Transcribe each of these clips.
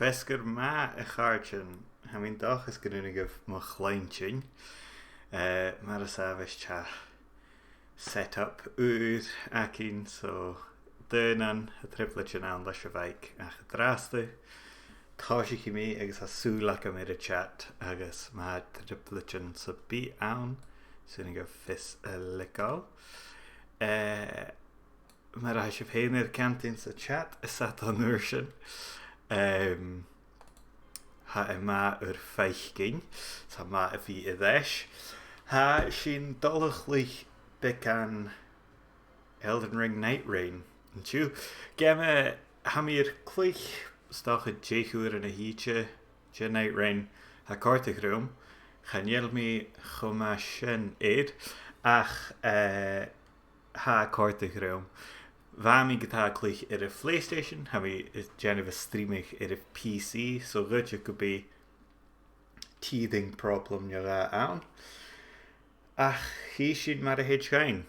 Fesgur ma a chartin, ha mín doch is gynnig mo chleintsin, mar a savage cha set up úr acin, so dynan a tripletin an leis a bhaik a chadraste, táisi mi agus a súlach am a chat agus ma tripletin sa bí an, sy'n go fis a legal. Mar a sib héanaar cantin sa chat is sat an uair sin. Ha ma feich gin, sa ma a bhí a dheis. Ha sin dolachlich bec an Elden Ring Nightreign. An tiw, gemme ha mir clich stach a jechuur in a hietje, je Nightreign ha kortig room. Chanel mi choma sin eid, ach ha kortig room. Wami geta clich a PlayStation, ha mi Geneva streamig a PC, so goed je could be teething problem jara aan. Ach, hi sin mar a head shine.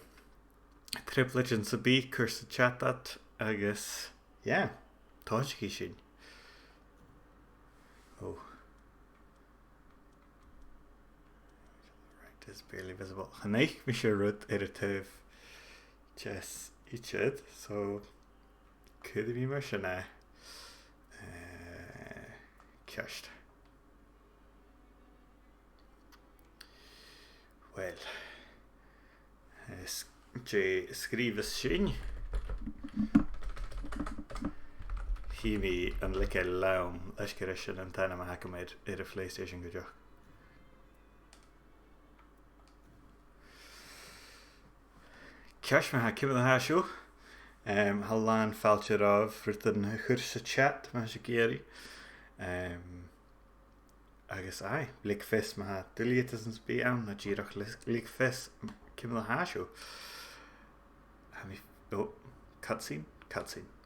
Tripletin sa bí cursa chatat agus, yeah, táis hi sin. Oh. Right, it's barely visible. Channeich mi sé rud ar a tuv chess ichid, so could mi mar sinna ceist. Well, je skrifas sin hi mi an like laum leis go sin an tainna a hacaméid ar a PlayStation go deach. Ceis me ha cimime a hasú Hallan fáilte ráh rutan chur sa chat me se géirí agus ai lig fis me ha duliatas an bí an na ddíireach lig fis cimime a hasú. Ha mi cutscene,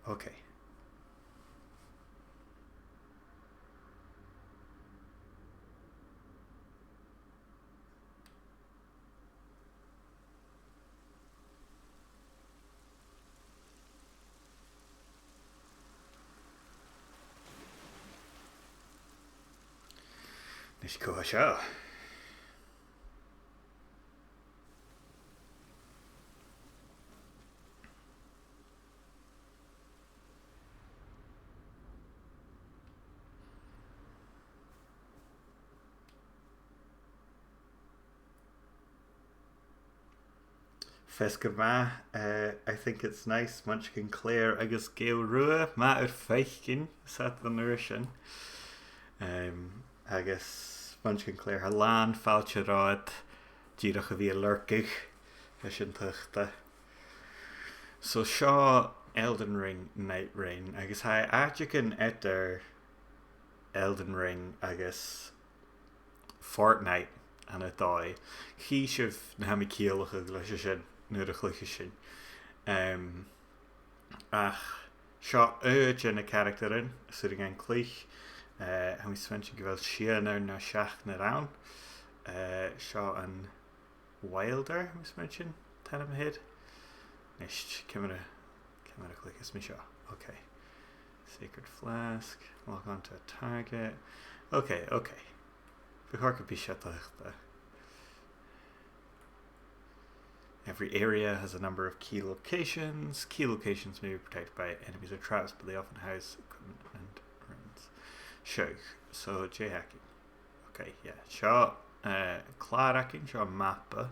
okay. Nis go seo. Fesgur ma, I think it's nice, Munchkin Claire agus Gael Rua, ma feichin, sat van uair sin. Agus Munchkin Claire Hallan fáilte rád díireach a bhí lurcig sin tuchta. So seo Elden Ring Nightreign, agus ha aitjacin etar Elden Ring agus Fortnite an a dói. Chi sibh na ha mi cíalacha leis sin nuair a chluiche sin. Ach seo na characterin, suing an clich, ha mi svensin go bhfuil sianar na seach na rán. Seo an Wilder, ha mi svensin, tan am head. Nis, cimime click is mi seo. Okay. Sacred Flask, log on to a target. Okay. Bechor could be shut the Every area has a number of key locations. Key locations may be protected by enemies or traps, but they often house equipment and ruins. Sure. So J hacking. Okay, yeah. Seo clár hacking, seo mappa.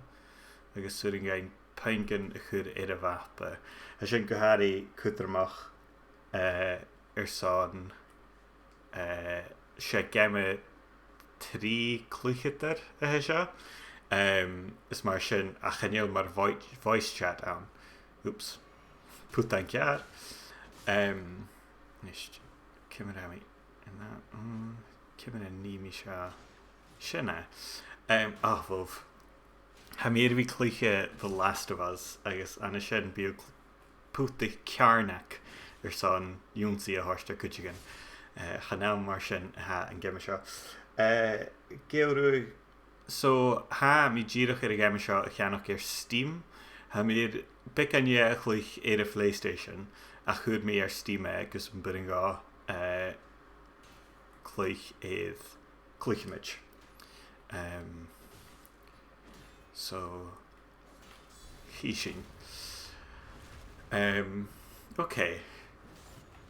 Agus suing ein peingin a chud ar a bhapa. A sin go háirí cútarmach son sé game trí cluichetar a seo. Is mar sin a chanéal mar voice chat an. Oops. Put an cear. Nis cimime mi in that. Cimime ní mi seo sinna. Bhóh. Ha mir bhí cluiche The Last of Us agus anna sin bíag puta cearnach son dúnsaí a thuirsta cuideagan. Chanám mar sin ha an gime seo. Georú, so ha mi ddíireach ar a gime seo a cheannach ar Steam. Ha mir bic an a chluich ar a PlayStation a chud mi ar Steam agus an buring gá Cluich is Cluicheamaid. So Hishin. Okay.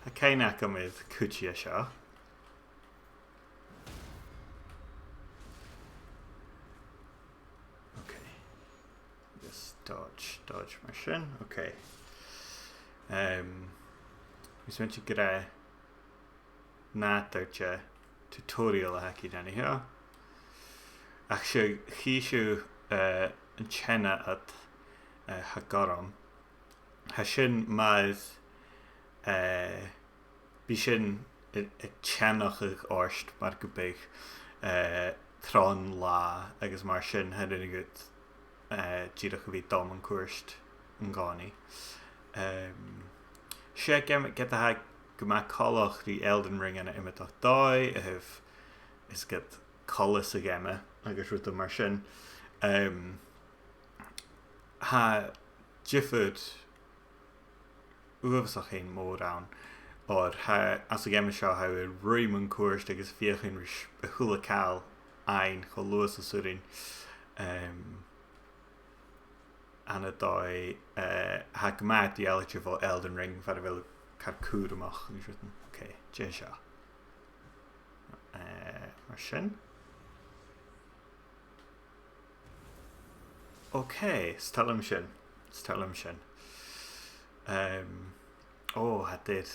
A Kainakam is Cluicheamaid. Okay. Just dodge machine. Okay. Is want to get a nátarte tutorial a haki dani here. Actually, hishu an chena at hagaram. Hashin maz bishin a chenach orst mar gubig tron la agus mar sin hadin gut jirach vi dom an kurst an gani. She get the hag guma callach the Elden Ring and imitach doi if is get collis again agus ruta mar sin. Ha jifford uafsach ein mór an or ha as again seo ha roiman cuairst agus fiochin a hula cal ein cho luas a surin Anna dói ha gmad the eligible Elden Ring var vil car cúramach is written. Okay, je seo. Mar sin. Okay, stalum sin. Oh, had did.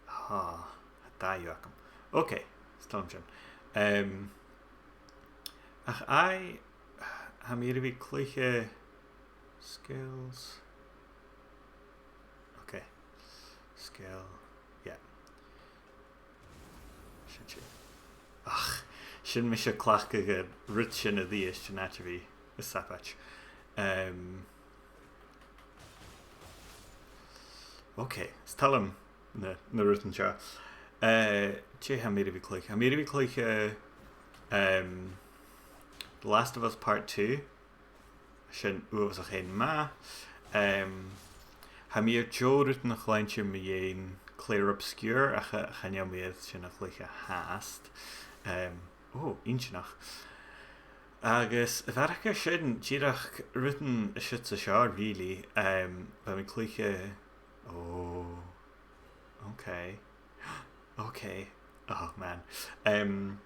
Ha, da Joachim. Okay, stalum sin. Ach I ha mir vi Cluiche skills. Okay. Skill. Yeah. Should you? Ach, sin mi se clacha go rut sin a dhíos sin atri a sapach. Okay, tell him na rutan seo. Che ha mir vi Cluiche. Ha mir vi Cluiche The Last of Us Part 2. Sin uafsach ein ma. Ha mir jo rutan na chleintje me ein Clear Obscure a chanio mir sin a chluiche haast. Oh, inchinach. Agus bharcha sin tíirech rutan shit sa seo really. Ba mi chluiche. Oh. Okay. Okay. Oh man. And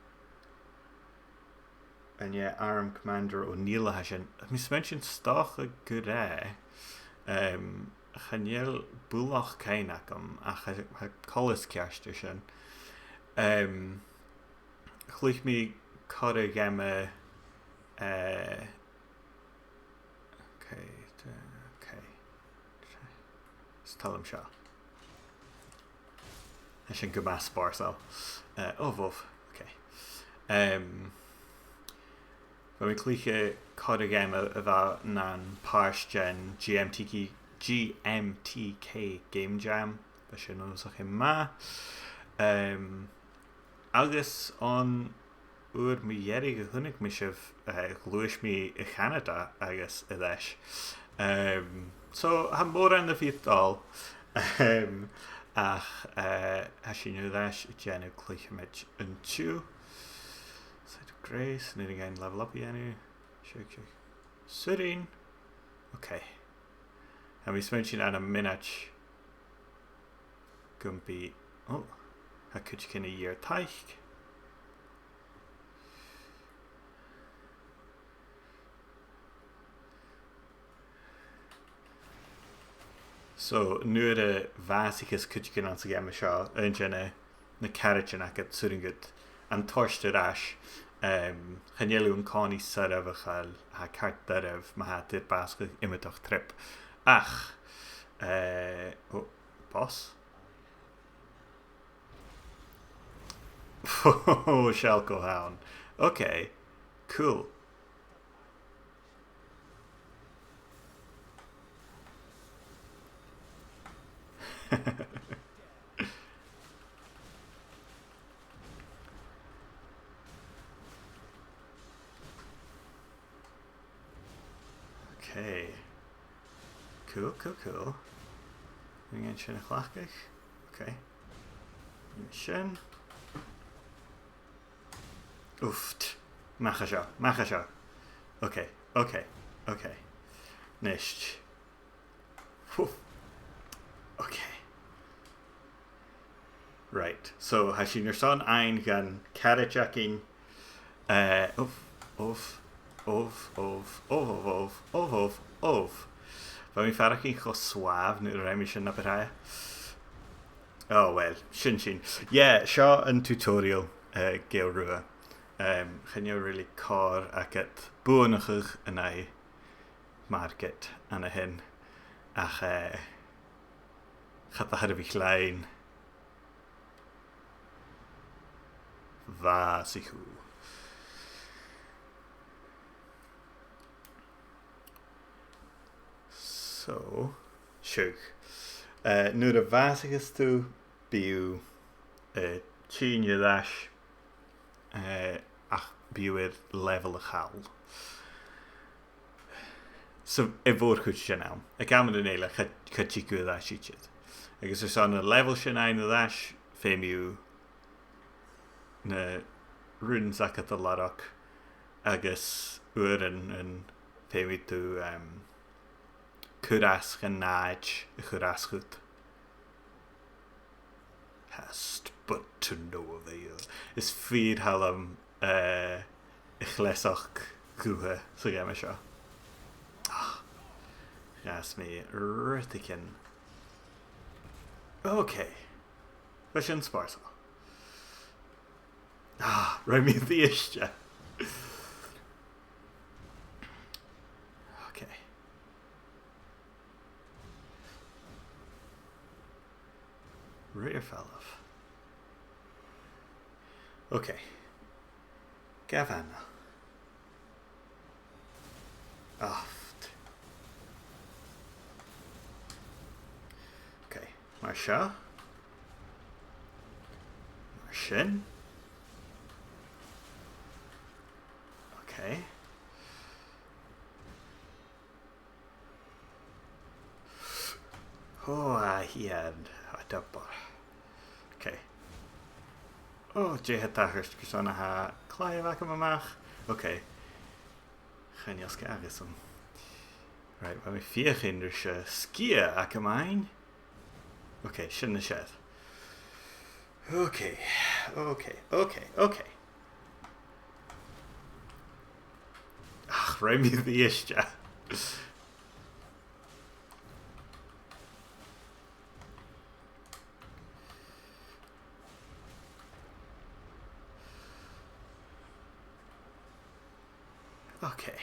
yeah, Arm Commander O'Neill has sin. Mi mention stoch a good Chaniel bulach kainakam a ha collis cearste sin. Chluich mi cora game okay. Tell him seo. I sin go mas sparsal. Vov. Okay. When we click cora game a bheit nan pars gen GMTK Game Jam ba sin úsach im ma. Agus an úr mi dhéri go chunig mi sibh glúis mi I Canada agus I leis. So ha mór an a fiadál ach ha sin u leis Jenny Cluicheamaid an tú. Side of Grace, and then again level up again. Shake. Sitting. Okay. And we mentioned on a minute. Gumpy. Oh, I could you can a year teich. So, nu the vasicus could you can answer game a shot, and Jenna, the carriage and I get sitting good. An toirste ras chanelú an cáí sarah chail ha cart daribh ma ha dir basca imitach trip ach boss oh shall go hound. Okay, cool. Okay. Cool. Bring in sin a chlachgach. Okay. Sin. Ooft. Macha seo. Okay, okay, okay. Nisht. Whew. Okay. Right. So has sin son ein gan carajacking of of. Ba mi farach go suave nu raimi sin na baraya. Oh well, sin. Yeah, seo an tutorial Gael rua. Chan you really car aget buanachig yn ei market an a hen ach chat a harfi klein va sichu. So, siwch. Nu'r y fasigus tu byw tîn y ddash ach byw i'r lefel y chawl. So, fawr chwyd sy'n iawn. Y gamon yn eile chyd i gwyd ddash i chyd. Agus ys on y lefel sy'n ein y ddash, ffeim yw na rwyns ac at y larog. Agus wyr yn ffeim yw tu cwrasg yn naid y cwrasgwyd. Hast but to know the is feed halam chlesoch gwhe so gem seo. Gas me ritikin. Okay. Fashion sparsel. Remi the ishja. Okay. Rear fellow. Okay. Gavin. Oft. Okay. Marsha. Marshin. Okay. Oh, he had a double. Okay. Oh, je het dagers persoon ha klaar wakker mamach. Okay. Gaan je als Right, we hebben 4 kinders skiën akkemein. Okay, shouldn't have shed. Okay. Ach, Remy the Ishja. Okay.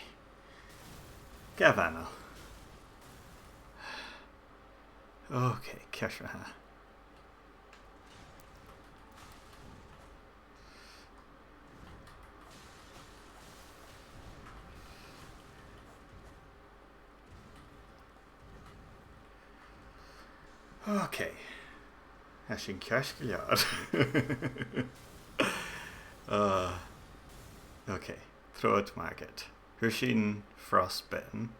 Gavano. Okay, Keshraha. Okay. Hashin Kashkilyard. Okay. Throw it market. Hershin frostbitten.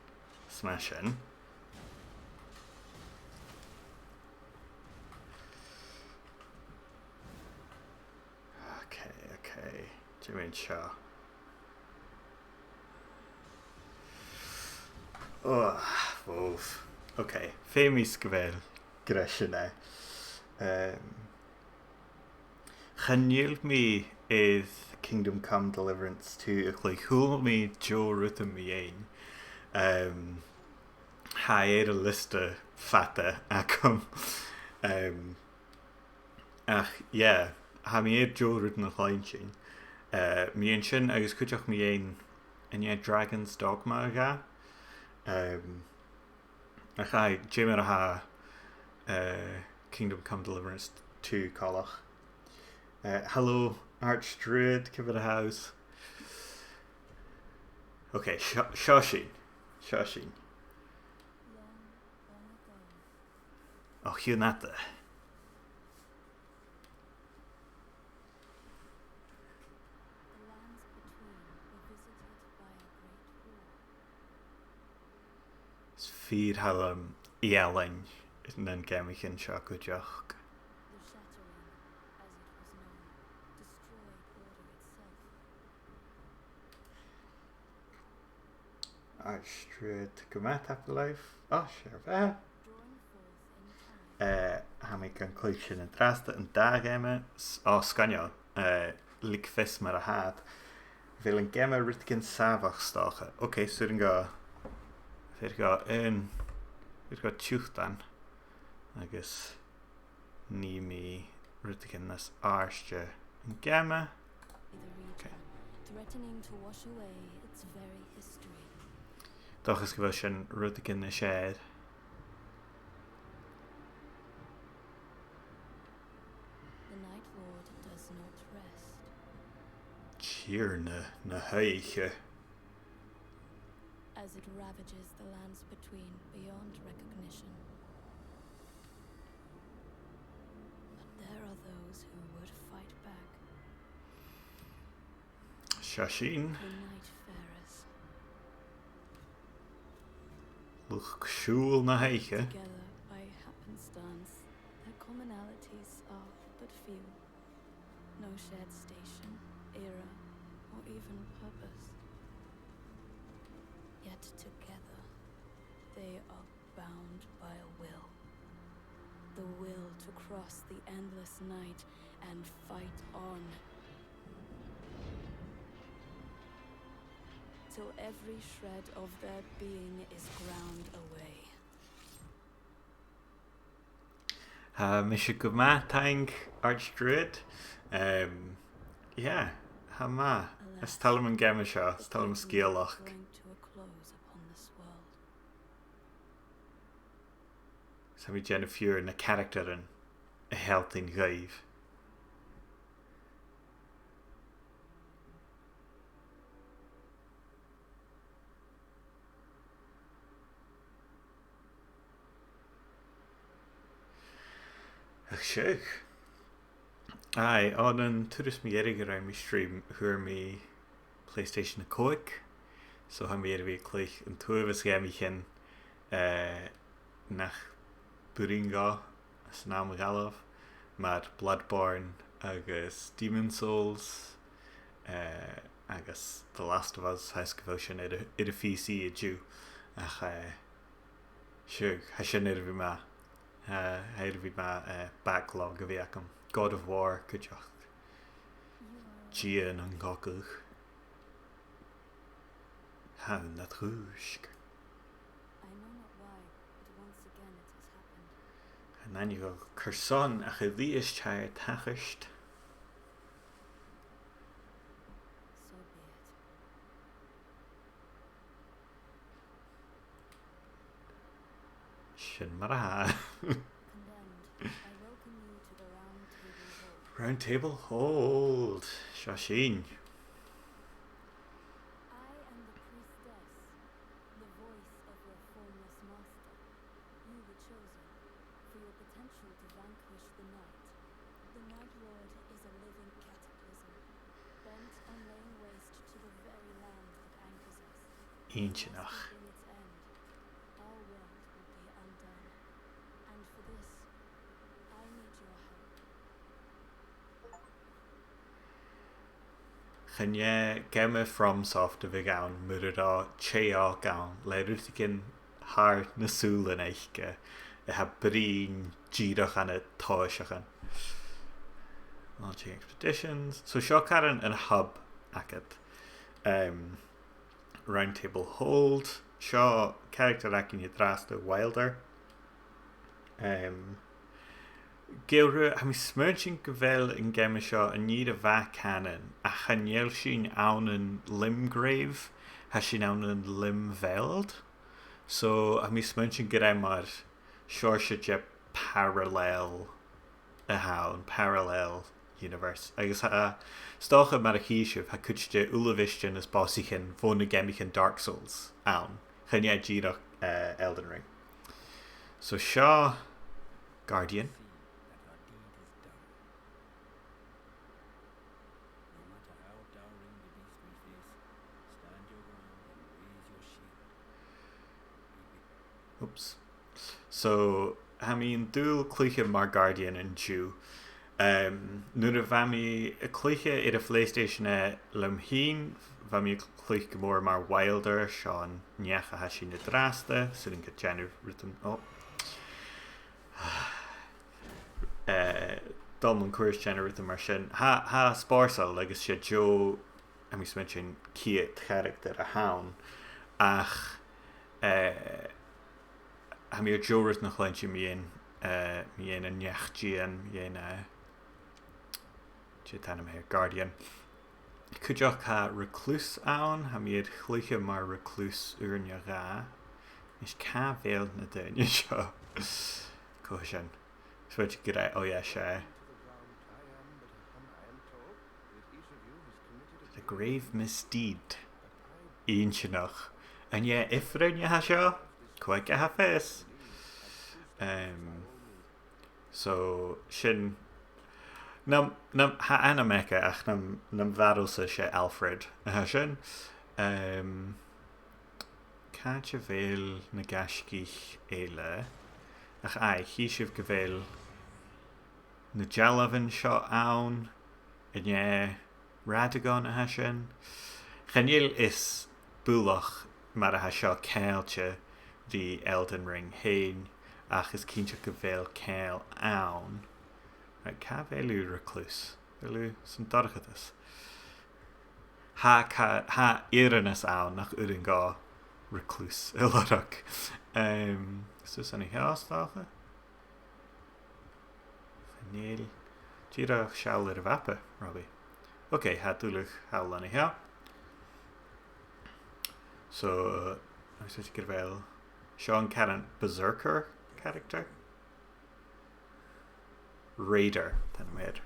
Smashing. Okay. Jimmy Shaw. Wolf. Okay. Famous Gvel. Greshene. Chanil me is Kingdom Come Deliverance to like who me Joe Rutham me ein. Ha a lista fata acum. Ach yeah. Ha mi Joe Rutham a chainchin. Mi ein sin agus cwtioch mi ein Dragon's Dogma aga. Ach hai Jimmer ha Kingdom Come Deliverance 2 Colach. Hello, Archdruid, give it a house. Okay, Shoshin. Oh, Hunata. Feed halam yelling, and then Gemikin Shakujoch. Archstrud go mat afterlife. Oh, sure. Ha mi gan Cluiche an trasta an da game scanio lig fis mar a had. Vil an game ritgin savach stacha. Okay, so go tucht dan. Agus ní mi ritgin nas arste an game. Okay. Threatening to wash away its very history. Doch is gewis an ritgin na shed. The Night Lord does not rest. Cheer na heiche. As it ravages the lands between beyond recognition. But there are those who would fight back. Shashin. The Nightfarers. Luch shul na heiche. Together by happenstance, their commonalities are but few. No shared station, era, or even purpose. Yet together, they are bound by a will. The will to cross the endless night and fight on. Till every shred of their being is ground away. Misha go matang Archdruid. Yeah, ha ma. Let's tell him an game show. Let's tell him skielach. Going to a close upon this world. So we Jennifer na character and a health in gaive. Ach sure. Aye, on an tourist me erig around me stream who me PlayStation a coic. So ha me we click and two of us game ken nach Buringa as naam galaf maar Bloodborne agus Demon Souls agus The Last of Us has devotion it a PC a Jew ach sure ha sin er vi ma backlog of Yakam. God of War, Kuchach. Gian and Gokuch. Hound that rouge. I know not why, but once again it has happened. And then you go, Curson, a chedius chai tachisht. So be it. Shin maraha. Condemned, I welcome you to the Round Table Hold. Shashin. I am the priestess, the voice of your formless master. You were chosen for your potential to vanquish the night. The Night Lord is a living cataclysm, bent on laying waste to the very land that anchors us. Inchinach. In its end, our world will be undone. And for this, I need your help. Chynne gemme from soft of a gown, murder chea gown, leirutikin haar na súlan eiche, a ha brin girach an a toishachan. Launching expeditions. So Shokaran and Hub Akat. Round Table Hold. Shaw character akin Yadrasta Wilder. Gilru, ha mi smerging gevel in Gemisha and need a vac cannon. A chaniel shin aunen limgrave. Ha shin aunen limveld. So ha mi smerging geremar. Shorsha je parallel. A hound. Parallel universe. I guess ha stocha marachishiv ha kuchte ulavishtin as bossichin vona gemichin Dark Souls. Aun. Chanya jirach Elden Ring. So Shaw Guardian. Oops. So, I mean, dual Cluicheamaid Guardian and Jew. Nuair a bhaimi cluiche ar a PlayStation lem hín, bhaimi cluich go mór mar Wilder seán neach a ha sin na drásta, sin go teanú rutan dom an cuairs teanú rutan mar sin. Ha spársal agus sé Joe a mis min sin ciat character a haun ach ha mi Joe rut nach leintje mion a neachtían mion tanam here Guardian. Cuideach ha reclús ann, ha miad chluiche mar reclús úrne rá. Is cá bhéal na daine seo. Có sin. Sfuid go raibh ó sé. The grave misdeed. Ion sinach. And yeah, if rinne ha seo, chuig a ha fés. So, sin Nam ha anna mecha ach nam bharúsa sé Alfred a sin cáte bhéil na gaiscích éile ach hí sibh go bhfuil na Jalavan seo ann I ne Radagon a sin chaníl is búlach mar a seo céilte the Elden Ring hain ach is cínte go bhfuil céil ann Right, ca bhéilú reclús bhéilú san darchatas ha iarnas ann nach uan gá reclús I lorach sus anna heástácha Fanéil tíra seall ar a bhepa Robbie Ok, ha dúlach haall anna hea So such gur bhfuil seo an caran Berserker character Raider tan méid.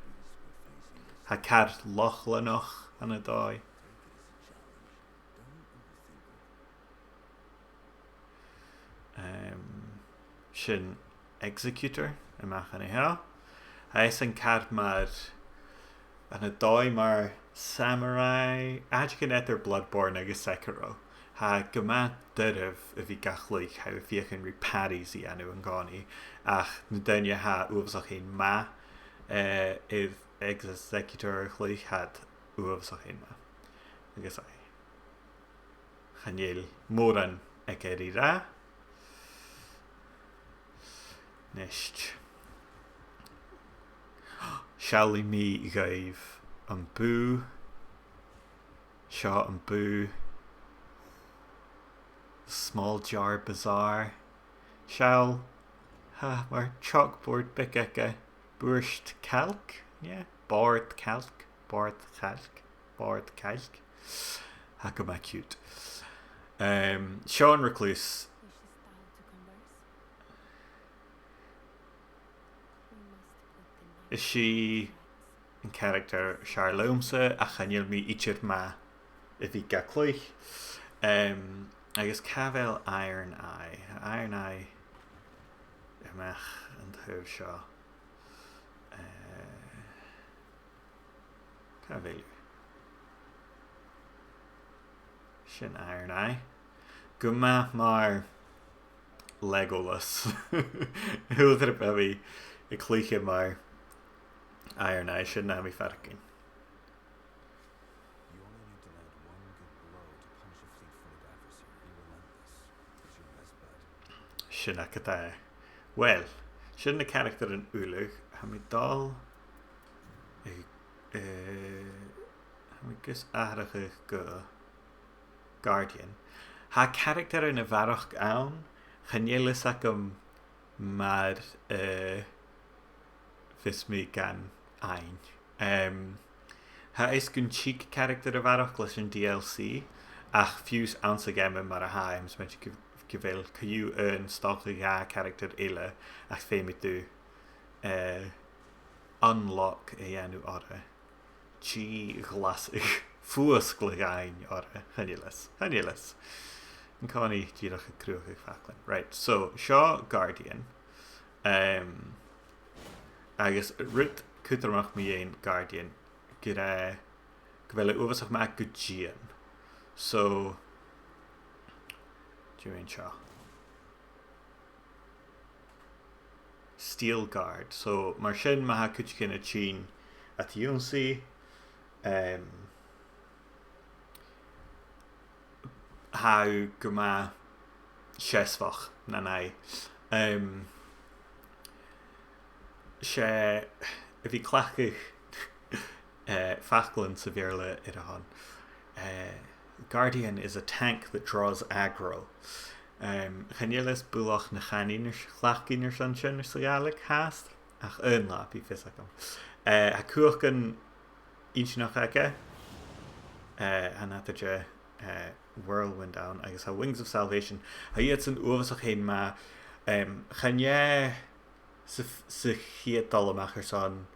Ha cad lochlanach an a dói. Sin Executor amach an hea. Ha is an cad mar an a dói mar Samurai Ajgan etter Bloodborne agus Sekiro. Ha gama dyrf a bhí gachluich ha fiachan ri paris I anu an gáni ach na daine ha uafsach ein ma if executor chluich had uafsach ein ma agus chanéil mór an ag ra Nist Shall mi gaibh an bú Seo an bú Small jar bazaar Shall mar chalkboard bicke Burst calc yeah board calc ha go ma cute Sean Recluse is she in character Charlomse a chanil mi ichir ma if he ga cloich I guess Cavel Iron Eye Emach and Huv Shaw Cavel Shin Iron Eye Guma mar Legolas Hilder Baby a Cluiche mar Iron Eye Shin Nami Farkin Sinakata. Well, sin na character an ulig ha mi dal ha mi gus ahrige go Guardian. Ha character in a varach ann chanélis acum mar fis mi gan ein. Ha is gun cheek character a varach leis an DLC ach fuse ounce again mar a haims when you Gyfeil cyw yn stolch ga character ile ach fe mi du unlock e enw ora chi glasig fwys glygain ora hynnylis yn coni dirach y crwch eich ffaclin right so Shaw Guardian agos ryd cwtramach mi ein Guardian gyda gyfeil y wfasach ma gydgian so Shaw steel guard. So mar sin maha kuchkin a chin at Yunsi. How guma shesfach nanai. She if he clackich Falkland severely irahan. Guardian is a tank that draws aggro. Chanyeles bulach na chaniners clackiners an sinners Gaelic hast. Ach unlap I fysicum. A kuchen inch nach eke. And that whirlwind down. I guess how wings of salvation. How yet an oversach heen ma. Chanye se hiet dollemachers son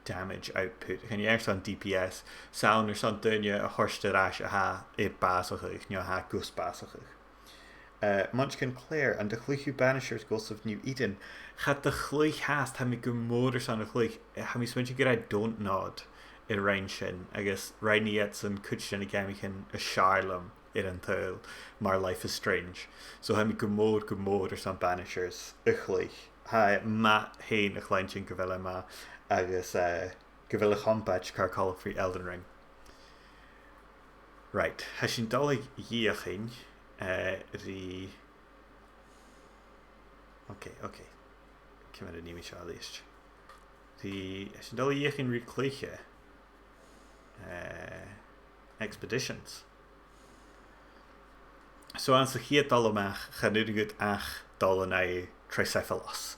damage output. Can you on DPS sound or son dunje a horste rash a ha e basachig, no ha gus basachig. Munchkin Clare and the Cluiche Banishers Ghosts of New Eden had the Cluich hast ha me go moders on a Cluich ha me swinch good I don't nod in Rain Shin. I guess Rainy Yets and Kuchin again a Charlem in Until Mar Life is Strange. So ha me go mod or some Banishers a Cluich. Ha mat hain a Cleinchin Gavella ma agus Gavilla Compatch car call free Elden Ring. Right. Hashin dolig yiachin the Okay. Come at a new list. The Hashin dolig yiachin re Cluiche expeditions. So an sa hiet dollamach chanudigut ach dollanai tricephalos.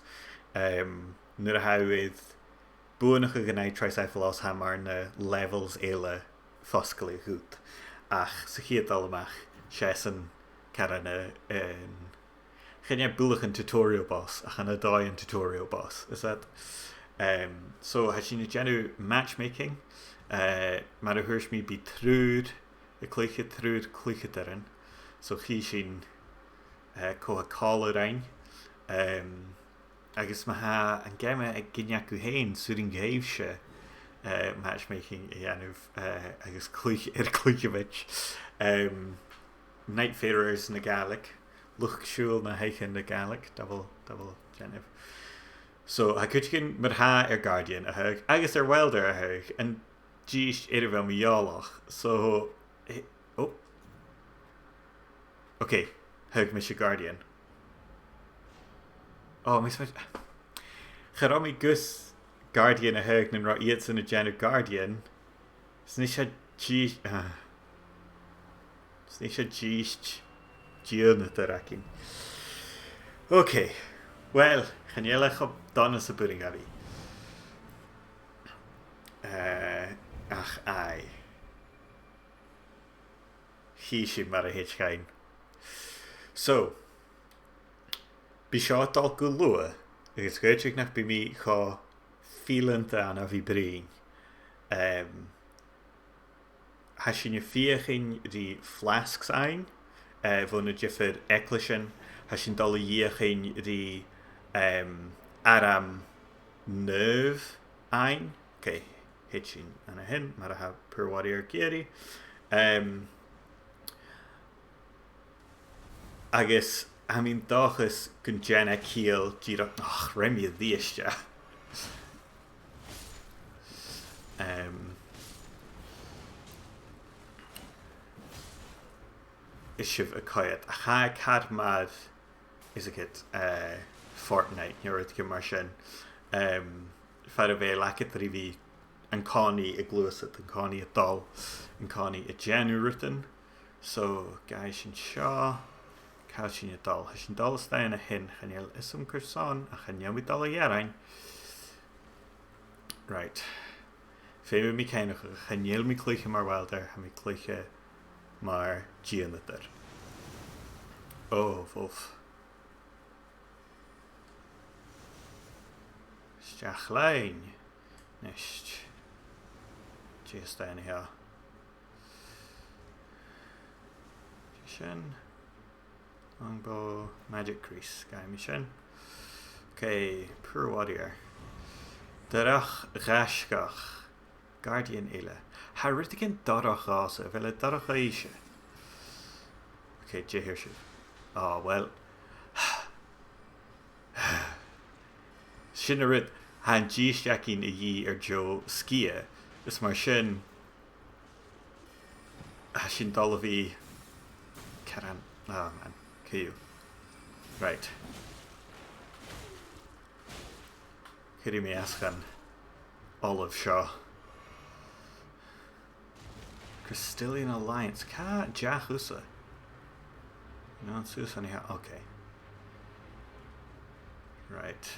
Nur how with Boonige genai tricephalos ha mar na levels ele foskele goed. Ach, se hiet allemaal shessen karane gen jij bulligen tutorial boss. Ach, an a die tutorial boss. Is that? So has je genu matchmaking. Maar hoors me be truud. Ik klik het truud, klik het erin. So chi sin ko a call rein. Agus ma ha an game ag ginyaku hain surin gaivse matchmaking Januf agus Cluicheamaid Nightfarers na Gaelic Luchshul na heichen na Gaelic double Januf. So ha kutkin mar ha Guardian a hug agus welder a hug and geesh erivel mi yalach. So oh okay hug me Guardian. Oh, mis Charami Gus Guardian a hug and right yet in a gen of Guardian. Snisha G Snisha Gion Tarakin. Okay. Well, can you like up Donna Saburing Abby? Ach aye. He should marry Hitchkine. So Bishot al Gulua is good nach be me ga feelend aan of bring. Has je vier die flasks ein van het jeffer eklichen has je dalle hier die aram nerve ein. Okay, hitching aan hen, maar I have per warrior kiri. I guess I mean, dagus kun Jenna Keel gira ach Remy Diesja. Ishiv a quiet. A ha cadmad is a kit Fortnite, you're at Gimarshin. Farave lacket rivi and Connie a gluisit and Connie a doll and Connie a Janurutin. So guys in Shaw. Sin je dal. Als je dal staan a hin, gaan je is een kursan, en gaan je met alle jaren. Right. Veel me keinig, gaan je me klikken maar wel daar, gaan me klikken maar Gian er. Oh, wolf. Stachlijn. Nest. Je staan hier. Shen. Longbow, magic crease, guy mission. Okay, poor warrior. Darach Rashkach, Guardian Ila. Haritigan Darach Rasa, Villa Darach Aisha. Okay, Jehirship. Oh, well. sin a rud han díisteachín a dhí Joe skia. Is mar sin sin dul a bhí Caran. Oh man, Cú. Right. Cúirí mé ascan Olive Shaw. Castilian Alliance. Ca Jack Usa. No, Susan here. Okay. Right.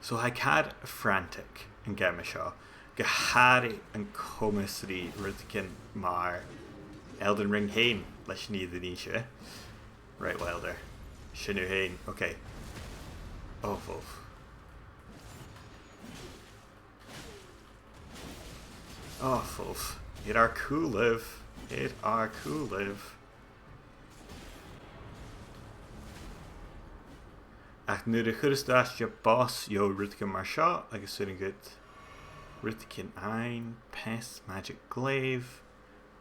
So I had frantic and get me shaw. Gehari and commissary Rutkin Mar Elden Ring Hain. Let's need the niche. Right, Wilder. Shinu Hain. Okay. Oh, Foof. It are cool live. Ach nu de chudastáis je boss jo Rutkin mar seo agus sunig good Rutkin ein Pest Magic Glaive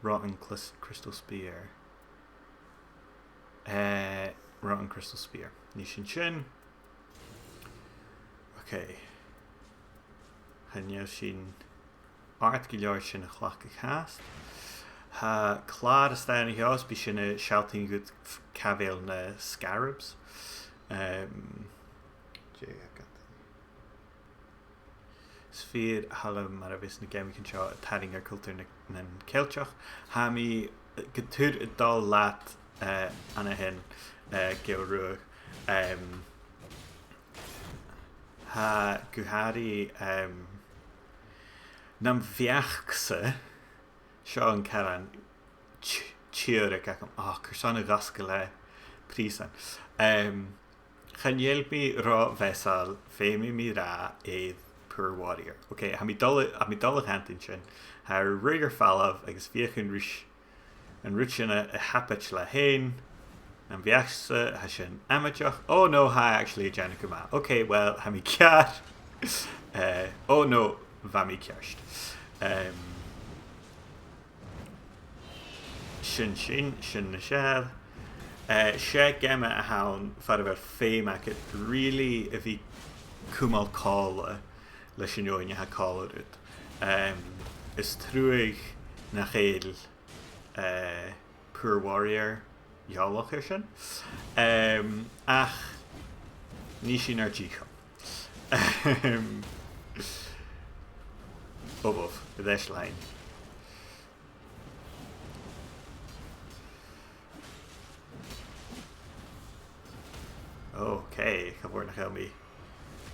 Rotten Crystal Spear Rotten Crystal Spear Nishin Chin. Okay. Hanyo sin art gileir sin a chlach a cast. Ha clár a stein i heos bí sin a shouting good cavéil na scarabs. Sphere hallo mar a vis na game can show taring culture na kelchach ha mi getur a dal lat ana hen geru ha guhari nam viachse Sean Caran cheer gacham Kursana gaskele prisan Can you help me raw vessel fame me ra a poor warrior. Okay, ha mi dul hantin sin. Ha rigger falav agus viachin rush and ruchin a hapach la hain and viachsa ha sin amachach. Oh no, ha actually Janikuma. Okay, well ha mi cat. Oh no, vami kyasht. Shin na shell. Sé gemma a haun far about fame I could really if he kumal call leis ha call it is truig na chéil poor warrior jálach sin ach ní sin ar ddícham obov bheis lein. Okay, Cabor na Helmi.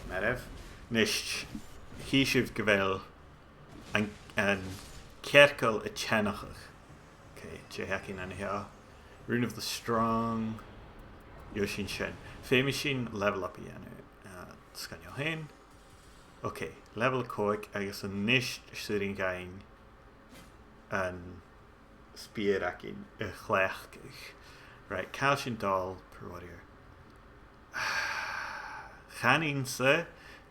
Merev. Nisht. Hishiv Gavel and Kerkel a Chenachach. Okay, Jehakin and here. Rune of the Strong. Yoshin Shen. Famishing level up again. Scanio Hain. Okay, level Koik. I guess a Nisht sitting gain and Spearakin a Chlechkich. Right, Kalshin Doll per warrior. Chanin se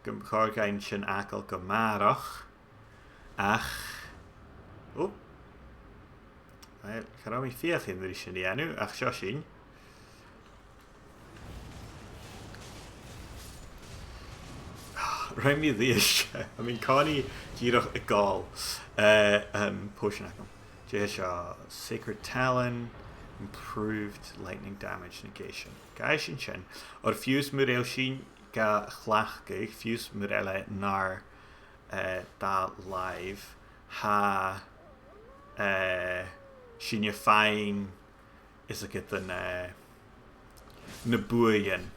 gym chorgain sin acal go marach ach well charami fiach in sin anu ach shoshin Remi this I mean Connie girach a gall potion acum Jesha Sacred Talon improved lightning damage negation. Gaishin Shin or fuse murel shin ga chlachge fuse murele nar da live ha shin fine is a get than nabuyan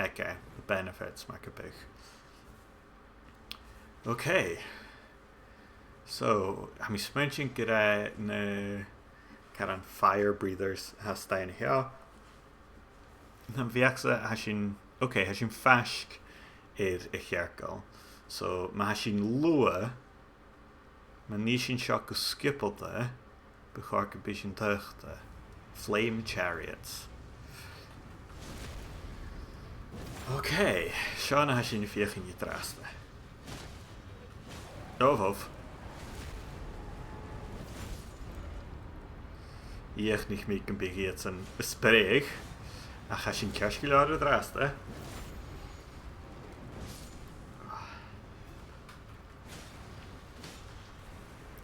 okay benefits makabig. Okay. So I'm mentioning get na Caran fire breathers has stein here. Then viaxa hashin hashin fashk is a herkel. So ma hashin lua manishin shock skippelde becharke bishin tuchte flame chariots. Okay, Shana hashin viachin yitraste. Of Ich nicht mit dem jetzt ein Sprech. Ach, hast du in Kaschgelade draste?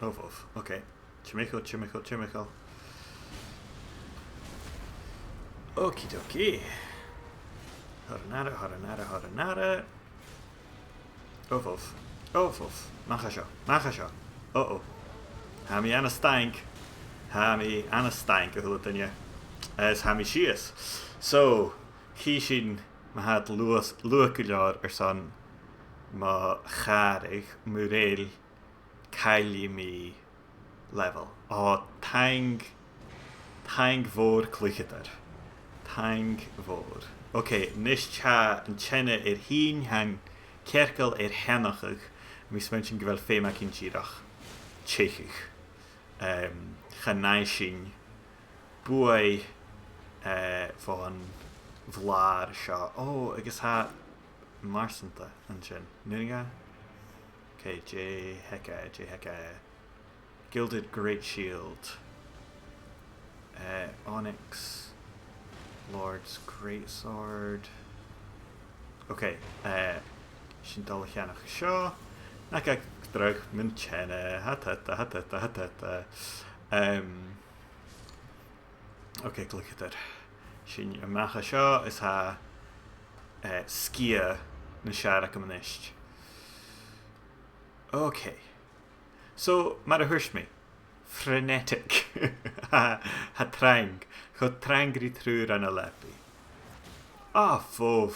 Of. Okay. Chimical. Okie dokie. Haranara. Of. Machasha. Uh-oh. Hami Anna Stank. Hulutanya. As Hami Shias. So, Kishin Mahat Luakular or son Ma Charig Murel Kylie me level. Oh, Tang Vor Cluicheamaid. Tang Vor. Okay, Nischa and Chenne Heen Han Kerkel Hennachig. Mis mensen gewel Fema Kinchirach. Tjechig. Genaishin. Boy van Vlaar Shaw. Oh, I guess ha Marsanta and Chen. Nuninga. Okay, J Hecka. Gilded Great Shield. Onyx. Lord's Great Sword. Okay, Shintalachianach Shaw. Naka drug Munchena. Hatata. Okay, look at that. Shin Macha Shaw is ha Skia Nishara Kamanisht. Okay. So, Marahurshmi. Frenetic. Hatrang. Chod trangri trúr an a lepi. Fov.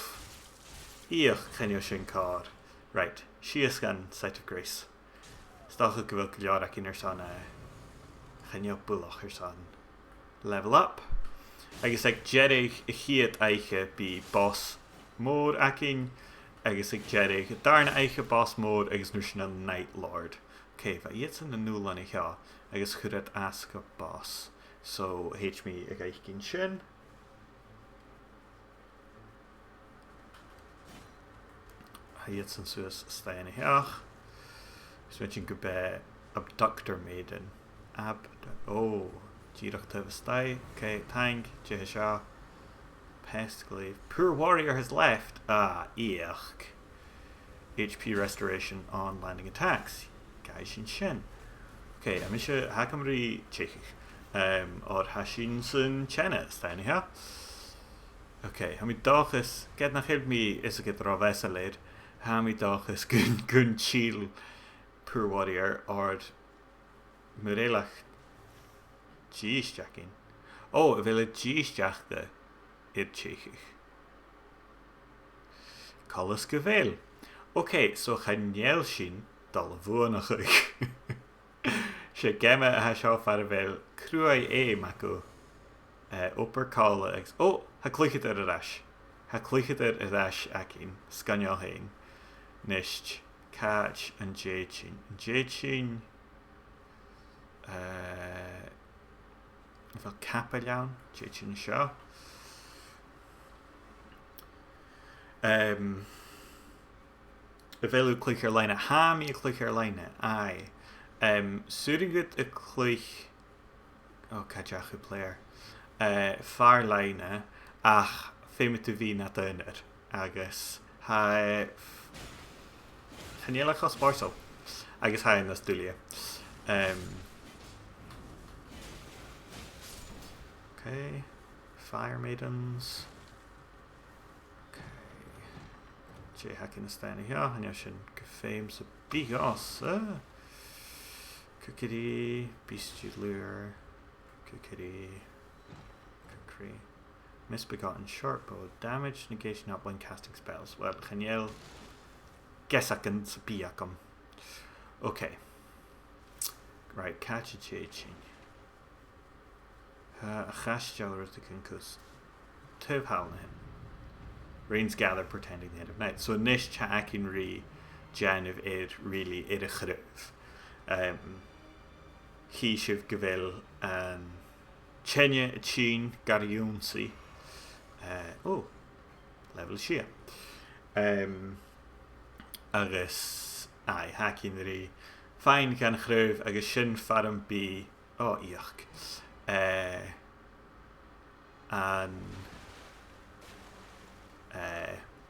Iach chenio sin car. Right. Shias gan Sight of Grace. Stacha gewil kljara in son chenio bulach son. Level up. Agus ag jerig chiad eiche bi boss mór akin. Agus ag jerig darna eiche boss mór agus nu sin a Night Lord. Okay, va yet in the new lani here. Agus chudat ask a boss. So H me ag eichin sin. Yet sin suas stein here. Switching go be abductor maiden. Girach to stay. Okay, tang, Jehisha. Pest glaive. Poor warrior has left. Each. HP restoration on landing attacks. Gaishin Shin. Okay, Amisha Hakamri Chekich. Or Hashin Sun Chena stein here. Okay, Hami Dachis get nach help me is a get Ravessalid. Hami Dachis gun chill poor warrior or Murelach G's jacking. Oh, will it G's jack the it Chekich. Collis Gavel. Okay, so Chaniel Shin Dalavoonach. She gemma a hasha farvel cruai mako upper call ex. Oh, ha clicket a rash. Ha clicket a rash akin. Scanyo hain. Nisht. Catch and Jachin. Fel capellan. Jachin shaw. Velu clicker line Hami clicker line aye. Suringut a Cluich. Oh, Kajachu player. Far line ach Femitu V na dynner. Agus ha Haniela Cosparso. Agus ha in this dulia. Okay. Fire Maidens. J hacking standing here, and you should fames a big ass. Kukiri, Beastie Lure, Kukiri, Misbegotten Short Bow, damage, negation up when casting spells. Well, Chaniel, guess I can Biakum. Okay. Right, catch a changing. A chash jowler to concus. Tov Halnahan. Rains gather pretending the end of night. So Nish Chakin Re Jan of Id really Id a Chruv. He Shiv Gavel and Chenya Chin Gariunsi. Level Shia. Agus Hakin Re Fine can Chruv Agus Shin Faram B. Yuck. And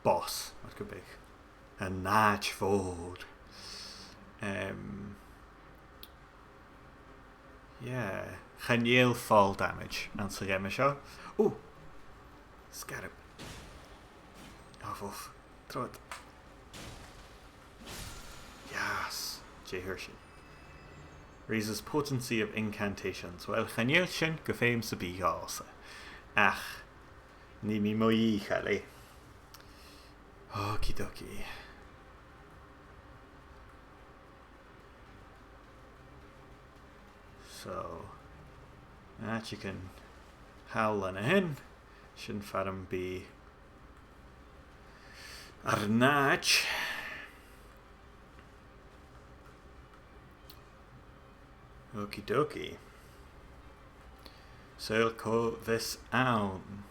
boss, wat could be a natch forward. Yeah. Chanel fall damage. An sa game seo. Ooh. Scarab. Off. Throw it. Yes. Jay Hershey. Raises potency of incantations. Well, chanel sin go féim sa bí gása. Ach. Ní mi moí chale. Okie dokie. So, that you can howl in a hen. Shouldn't fathom be Arnach. Okie dokie. So, co this own.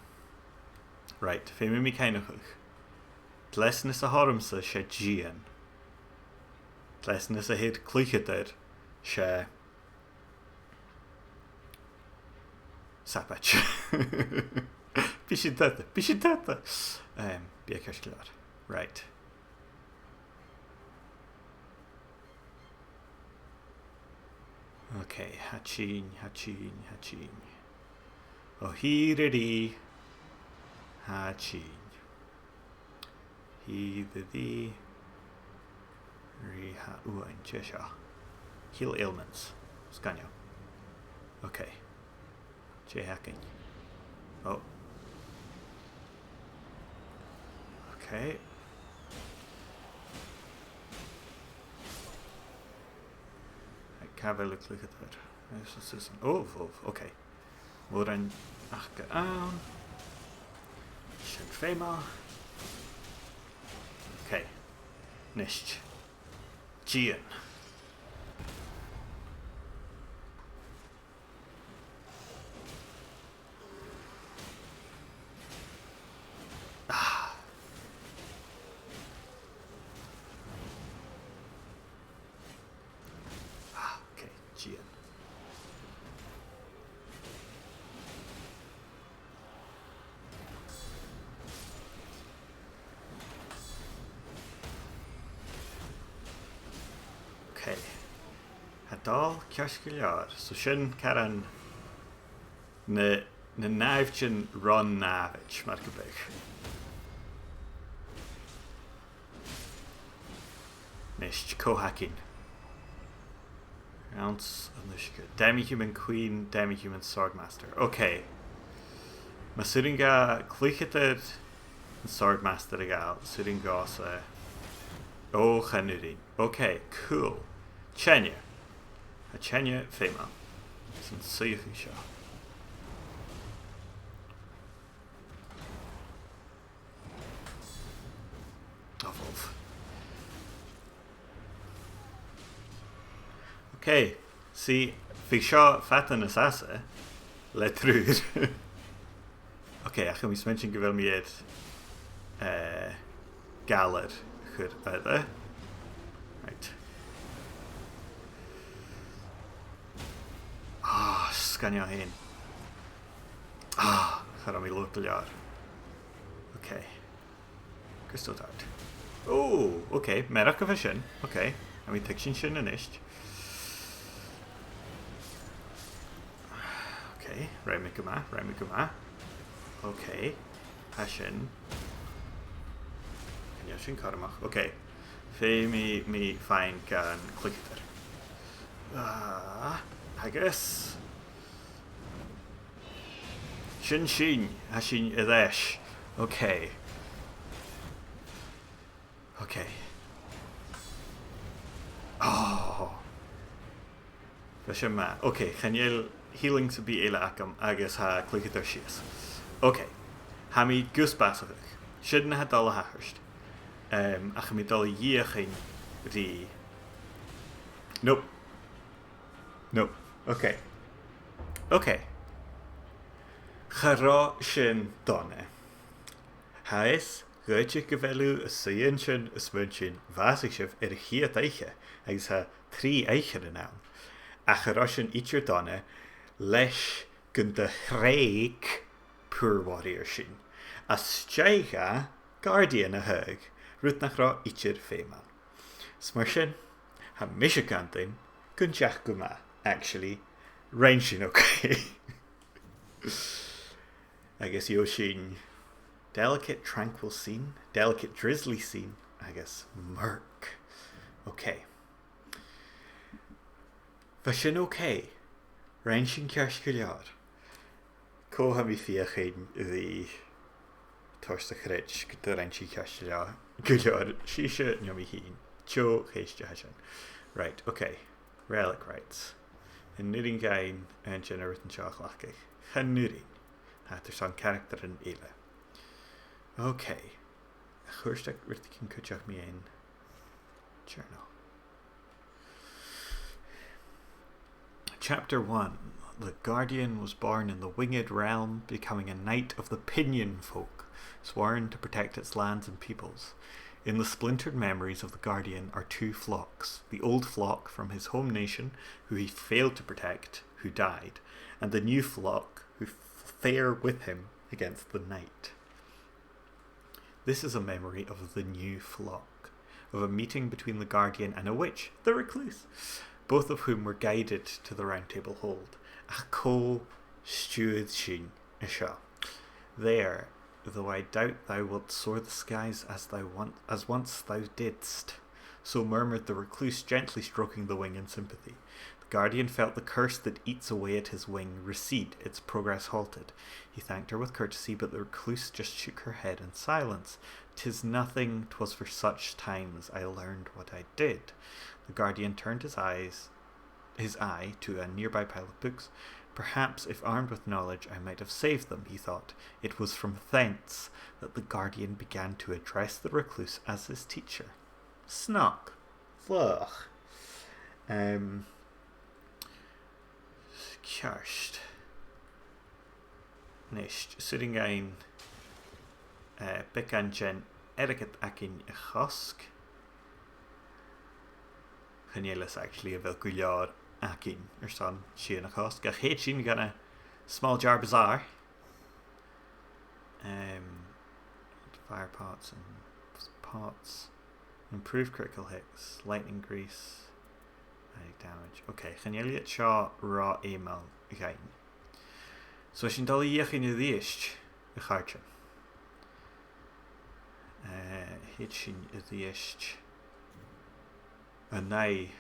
Right, fé mi caiinechach. Dlesnas a harmsa sé Gian. Dlesnas a hid Cluicheamaid sé Sapach. Bishitata. Biakashkilar. Right. Okay, hachin. Oh, hiridi. Hachin. He the Riha Uain Chesha. Heal ailments. Scania. Okay. J hacking. Oh. Okay. Cavel look at that. Oh, okay. Moran achka aan. Shin Fema. Okay. Nisht. Gian. Okay, Gian. Okay. Hadal Kashkilyar. So Shin Karan na Navchin Ron Navich Markabek. Nish Kohakin. Ounce of Nishka. Demi-human queen, demi-human swordmaster. Okay. Masuringa Cluicheamaid and swordmaster egal. Suringa sa. Oh, Chanurin. Okay, cool. Chenya. A Chenya Fema. Some Suyuki Shaw. Wolf. Okay, see, fi seo fatan as asa, le trúd. Okay, ach mis mention gyfer mi ed galar chur ydde. Right. Sganio hyn. Chara mi local yard. Okay. Crystal Dart. Oh, okay, merach of a shin. Okay, I mean, take shin and isht. Okay, Raimikuma. Okay, Hashin. Yashin Karamach. Okay, Fay me find can click it. I guess. Shin Hashin Ilesh. Okay. Oh. Fashima. Okay, Chaniel healing to be Ela Akam Agus ha clicker shias. Okay. Hami Gusbasavik. Shouldn't have dollar hashed. Achamidol Yachin the Nope. Okay. Chara Shin Donne. Hais Goitje gevelu a Sayinshin a Smunchin Vasishif Hiat Eiche as ha 3 Eichen now. Acharoshin Icher Donne Lesh Gunda Hreik Poor Warrior Shin. A Stjaiga Guardian a Hug Rutnachra Icher Feman. Smurshin ha Mishikantin Gunjach Guma actually Ranging, okay. I guess Yoshin. Delicate, tranquil scene. Delicate, drizzly scene. I guess murk. Okay. Fashion okay. Ranging Kershkuliar. Koha mi fiachin the Torsta Khrich, the Ranchi Kershkuliar. Guliar, Shisha, Yomihin. Cho, Heshjahan. Right, okay. Relic rights. En nuring gain en generate en chachlachig. Gen nuring. Het er zo'n karakter in ele. Okay. Churstak Rittikin Kuchak me in journal. Chapter 1. The Guardian was born in the winged realm, becoming a knight of the Pinion folk, sworn to protect its lands and peoples. In the splintered memories of the Guardian are two flocks. The old flock from his home nation, who he failed to protect, who died, and the new flock, who fare with him against the night. This is a memory of the new flock, of a meeting between the Guardian and a witch, the Recluse, both of whom were guided to the Round Table Hold. Ako stewed shin isha. There, though I doubt thou wilt soar the skies as once thou didst, so murmured the Recluse, gently stroking the wing in sympathy. The Guardian felt the curse that eats away at his wing recede, its progress halted. He thanked her with courtesy, but the Recluse just shook her head in silence. "'Tis nothing, 'twas for such times I learned what I did." The Guardian turned his eye to a nearby pile of books. Perhaps, if armed with knowledge, I might have saved them, he thought. It was from thence that the Guardian began to address the Recluse as his teacher. Snock. Ugh. Kjarst. Nicht. Sitting ein Bekanjen Etiquette Akin Chosk. Genielis actually a Velkuliar Akin or son Sheen a Chosk. A hate Sheen got a small jar bazaar. Fire pots and pots. Improved critical hits. Lightning grease. Damage. Okay, Genielia Shaw raw email again. So sin dal dhéchan a dhíist a chairte. Hit sin a dhíist a nai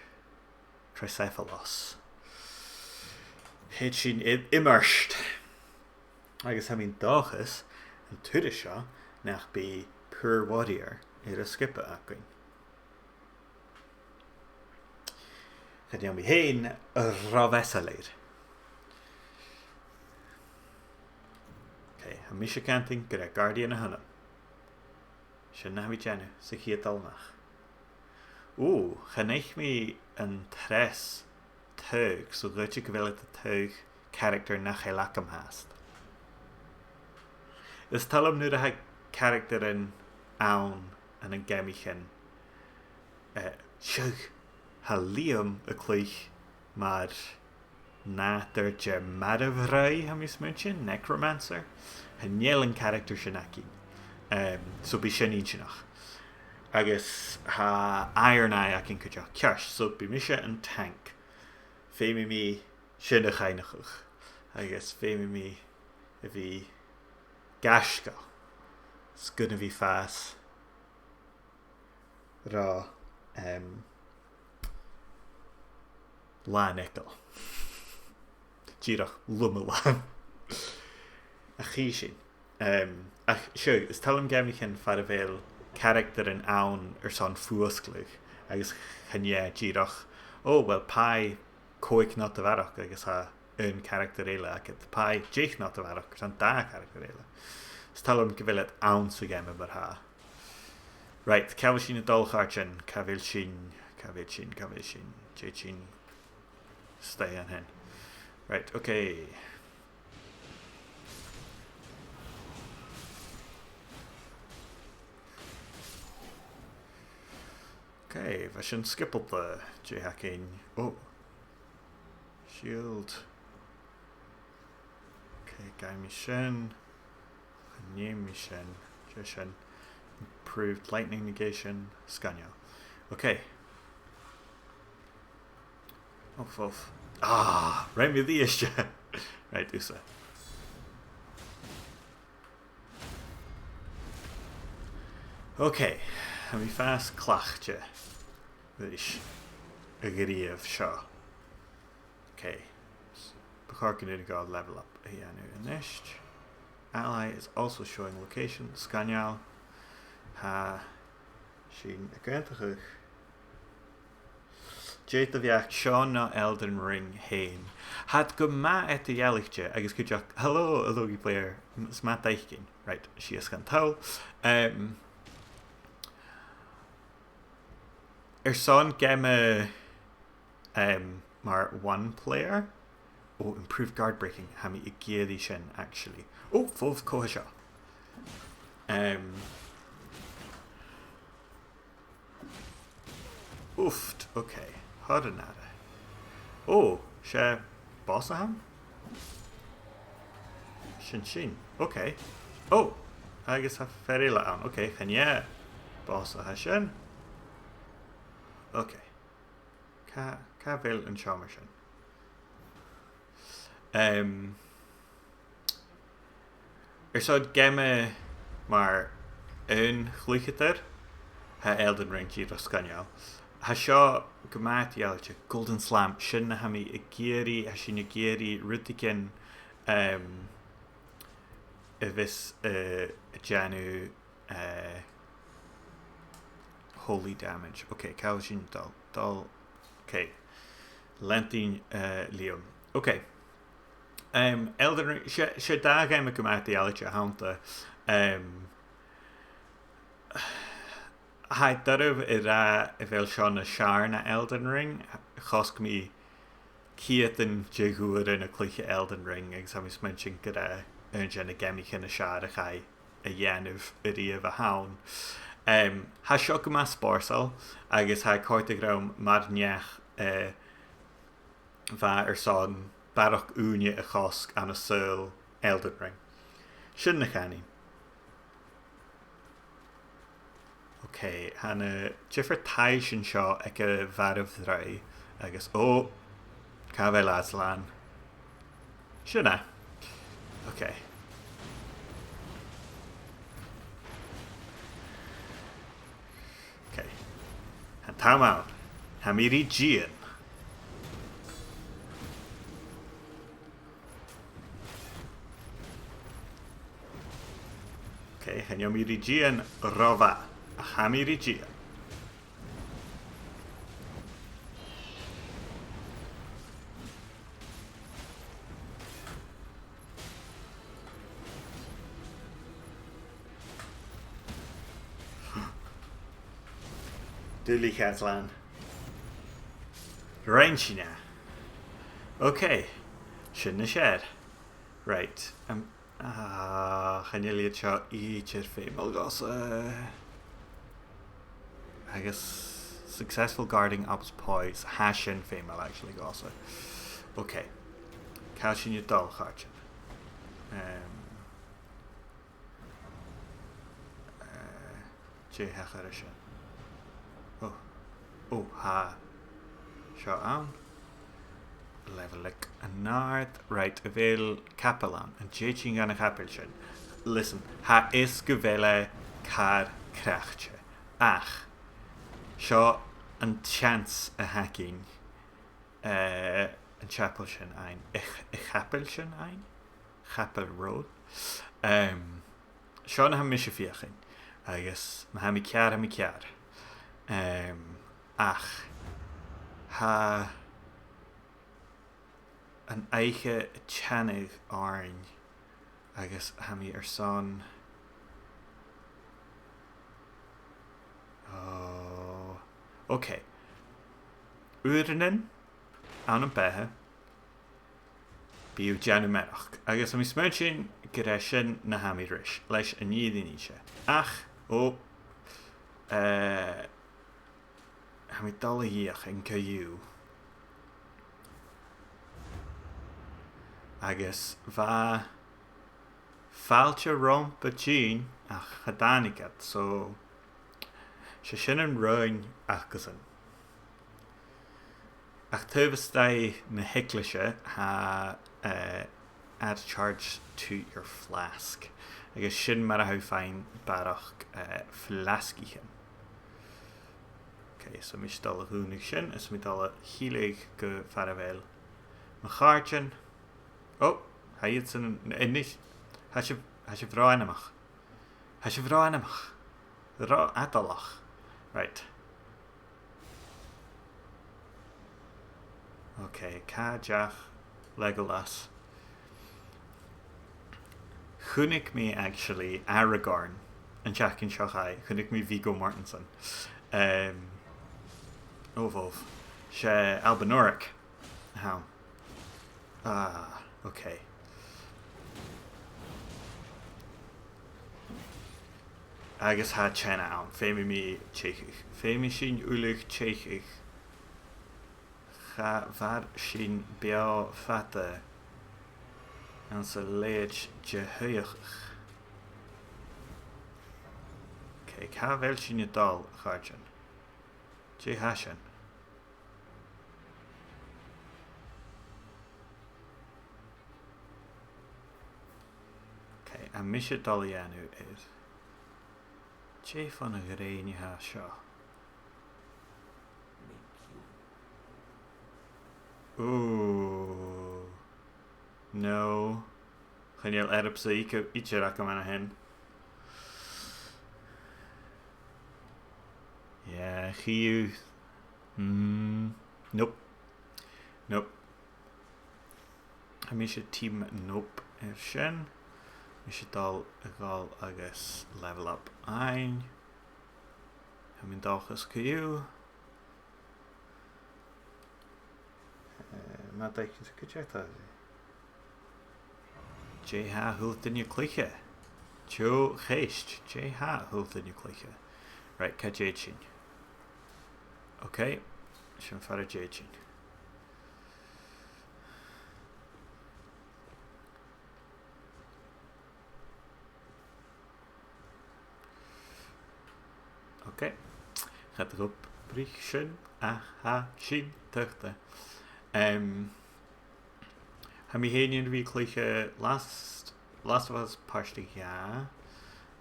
Tricephalos. Hit sin immersed. Agus ha mín dáchas an tuide seo nach bí pure warrior a skippe acuin. Gaan we heen ravessaleid. Okay, Hamisha canting gyda Guardian a hynna. Sian na mi jenu, sy'n hi dalnach. Chanech mi yn tres teug, so gwyt i gyfeilydd y teug character na chaelacam hast. Ys talam nhw da character yn awn yn y gemichin. Siwg. Ha Liam a Cluich maar na dertje Madavrai ham is mention necromancer. Een yelling character shenaki. So be shenin shenach. Agus ha iron eye akin kuja kyash so be misha and tank. Femi mi shenach einachug. Agus femi mi vi gashka. Skun vi fast. Ra Lan ekel. Girach lummelan. A chishin. Ach, sure, is tal am gemichin faravel character in awn son fuosglug. Agus chanye girach. Well, pai coic not the varach. Agus ha un character eile. Agit pai jich not the varach. Son da character eile. Is tal am gevillet awn su gemme bar ha. Right, Kavishin a dolcharchin. Kavilshin. Jechin. Stay on hen. Right, okay. Okay, I shouldn't skip up the J-hacking. Shield. Okay, Guy Mishen. Name Mishen. Jeshen. Improved lightning negation. Scania. Okay. Off. Right mi díiste. Right, úsa. Okay, ha mi fast clachte. Is a gríomh seo. Okay. Beharkin to go level up. Hianu Anisht. Ally is also showing location. Scanial. Ha. Shin Agantach. Jade of Yak Sean no Elden Ring Hain. Had go ma at the Yalikje. I guess good job. Hello, a logi player. Smat Daikin. Right, she is Cantal. Son game mar one player. Oh, improved guard breaking. Hami Igiri Shin actually. Oh, Fov Kohasha. Ooft, okay. Hardenade. Oh, she Bossaham? Shin. Okay. Oh, I guess have ferry on. Okay, can yeah. Bossahashin. Okay. Ka vil and Shamershin. So game maar een Cluicheamaid ha Elden Ring chi Roscanial. Ha seo gomaitialche Golden Slam sin ha mi a géri ha sin a géri rutiken vis Janu holy damage. Okay, cow sin dal okay. Lentin Liam. Okay. Elden Ring she da game gomaitialche hanta ha darf ra fel Sean na Shar na Elden Ring chosk mi Keaton Jaguar in a cliche Elden Ring ag sam is mention gyda yn gen y gemich yn y Shar a chai a yenuf y riaf a hawn ha sio gyma sporsal agos ha coertig rawn marniach va son barok úne a chosk an a soul Elden Ring sin na chani. Okay, Hannah Jiffer Taishin shot ag a var of three. I guess Cavel Aslan. Shouldna. Okay. Okay. And time out. Hamiri Gian. Okay, Hanyomiri Gian Rova. Hamiri Gian. Dully Caslan. Ranchina. Okay. Shouldn't have shared. Right. Chaneliad seo each female goes I guess successful guarding ops poise hashin female actually goes okay Cashin you dull harchin J hacharishin ha seo an level like a nard right avail capellan and jaching an a capelchen listen ha is guvele car krachtje ach seo an chance a hacking an chapelchen ein chapelchen ein chapel road seo na ha misfiachin I guess ma ha mi cear ach ha an eiche chanig orange I guess hami son okay Urinen an an behe Biu Janu Merach I guess hami smerchin gereshin na hami rish leis an yidiniche ach hami dalahiach in kayu agus va falcha romp a chin ach chadanicat so she sin an roin achgasan ach Turbostay na Hicklisha ha add charge to your flask. Agus sin mar how fine barach flaskichen. Okay, so mis dal húnig sin is mi dal hilig go faravel. Ma chartjen. Oh, ha je zijn niet. Has je vrouw animach. Has je vrouw animach. Ra atalach. Right. Okay, Kajach Legolas. Chunig me actually Aragorn and Jack and Shochai. Chunig me Viggo Mortensen. Ovov. She Albanoric. How? Ah, okay. Agus ha Chena out. Femi me Chechich. Femi shin ulig Chechich. Ga var shin biao fata. En ze leed jehuig. Kijk, ha wel shin je dal garjan. Jehashen. Okay, en mis je Dalianu is. Jay van een gereen ha sha. Ooh. No. Gaan je erop zeker ietsje raken aan hen? Ja, Giu. Nope. Nope. Mis je team nope shen. Mis je dal gal agus level up ein. Min dalgus Giu. Maar dat je het check dat. J.H. hult in je klikken. Joe geest. J.H. hult in je klikken. Right, ka J-chin. Okay. Shem fara J-chin. Okay. Gaat erop. Briefchen. Aha. Shin. Tuchte. Ha mi heen in weekliche last of us parstig ja.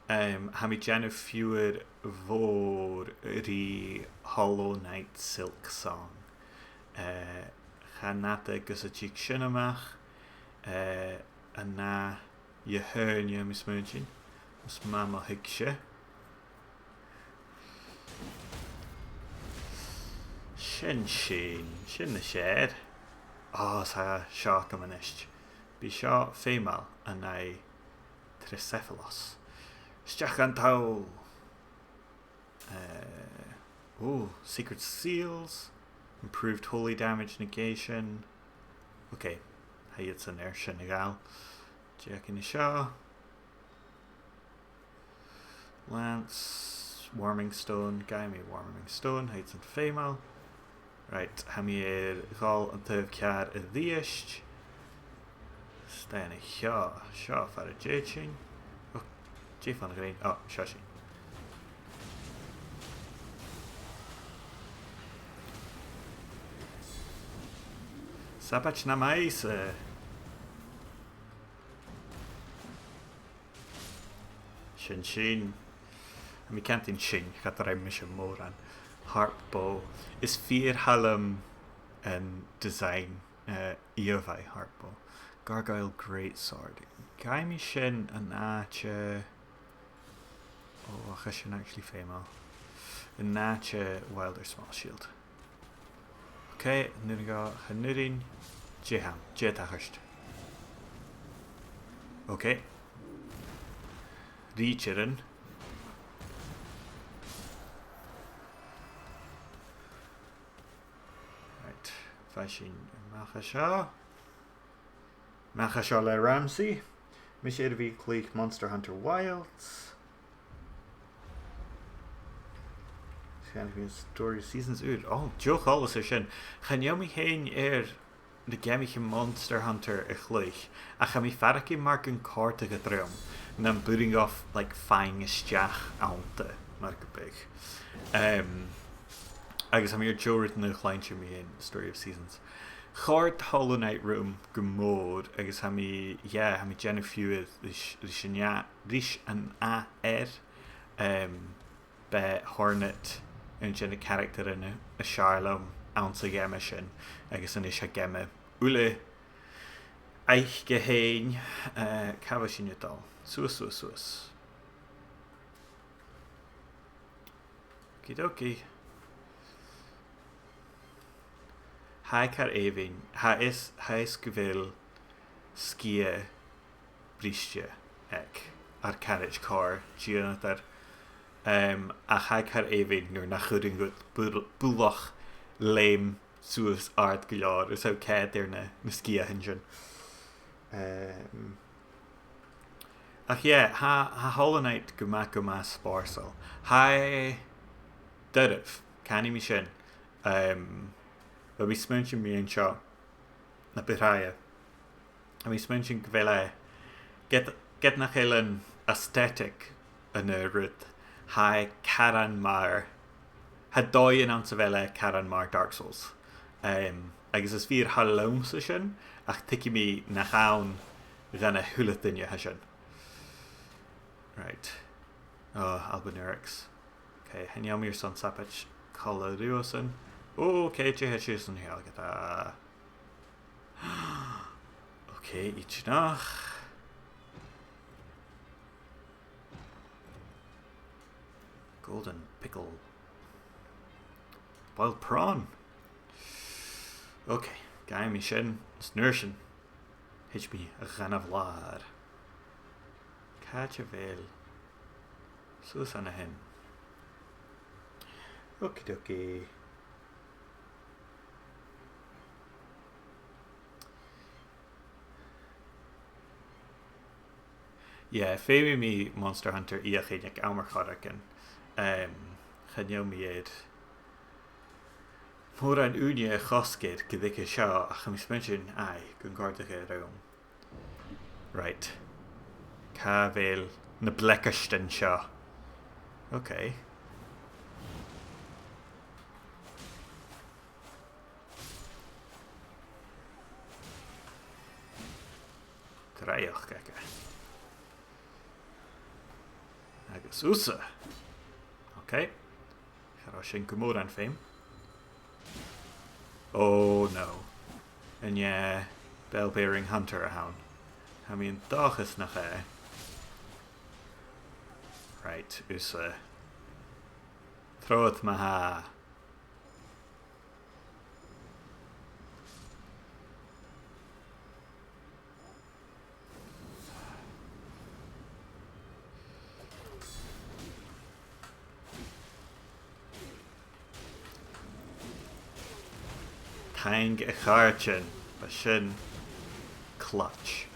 Ha mi jenne fewer voor die Hollow Knight Silk Song. Ga nate gus a jig shinnamach. En na je heun je mismuntjen. Mus mama hiksje. Shin the shed. Oh, sa shark am anist. Be shark female and a Tricephalos. Stachantau. Secret seals. Improved holy damage negation. Okay. Hey, it's an inertia negal. Jack in the shaw. Lance. Warming stone. Guy me warming stone. Hey, it's in female. Right, ha mi gal an tuv cead a dhíist. Stein a seo far a J-chin. Oh, J fan a green. Oh, shushing. Sabach na mais. Shin. Ha mi kent in shin. Gat er mission moran. Harp bow is fear hallam and design Eovai harp bow. Gargoyle great sword. Gaimi shin an ache. Oh, I should actually female. An ache wilder small shield. Okay, nuniga hanurin jeham jetahust. Okay. Reacherin. Fashion Machasha le Ramsey. Michelle Click Monster Hunter Wilds. Story seasons uit. Oh, Joe alles is in. Gaan jullie heen de gemmige Monster Hunter gleich. A ga mi farki mark een kaarte gedrum. En dan budding off like fine stjach ante mark big. agus am ar Jorit na chláinte mí in Story of Seasons. Chort Hollow Knight room gomód agus ha mi Jenna fiúid rís an a be Hornet an Jenna character in a Charlom ounce gemme sin agus an is a gemme ule eich gehéin cava sin dal suas Kidoki ha car évin ha is govel skia bristje ek ar carriage car Gianatar a ha car évin nur nach chudin gut bulach lame suas art gillar is okay there na skia engine ach yeah ha Hollow Knight go sparsal ha Durf canny mi sin but we smention me in show na biraya and we smention gvela get nach an aesthetic an rut ha Karan Mar had doyen an savela Karan Mar Dark Souls agus is vir halom sin ach tiki mi nach aun gan a hulatinja ha sin right Albanerics okay hanyam your son sapach Coloriosan okay Jehesusan here get okay each nach golden pickle boiled prawn okay Guy mi sin snursin HB a gan of lad catch a veil Susan hen okie dokie yeah féimi mi Monster Hunter iachéineach amar chadagan channeom miad mór an úne a choscéid go dthice seo a cha mi smensin ai gon gardacha ram right ca bhéil na blecaistin seo okay Traioch gaga agus úsa okay chará sin gomór an féim oh no and yeah bell-bearing hunter a hound I mean dachas nach right úsa throat maha Tang a charchin a sin clutch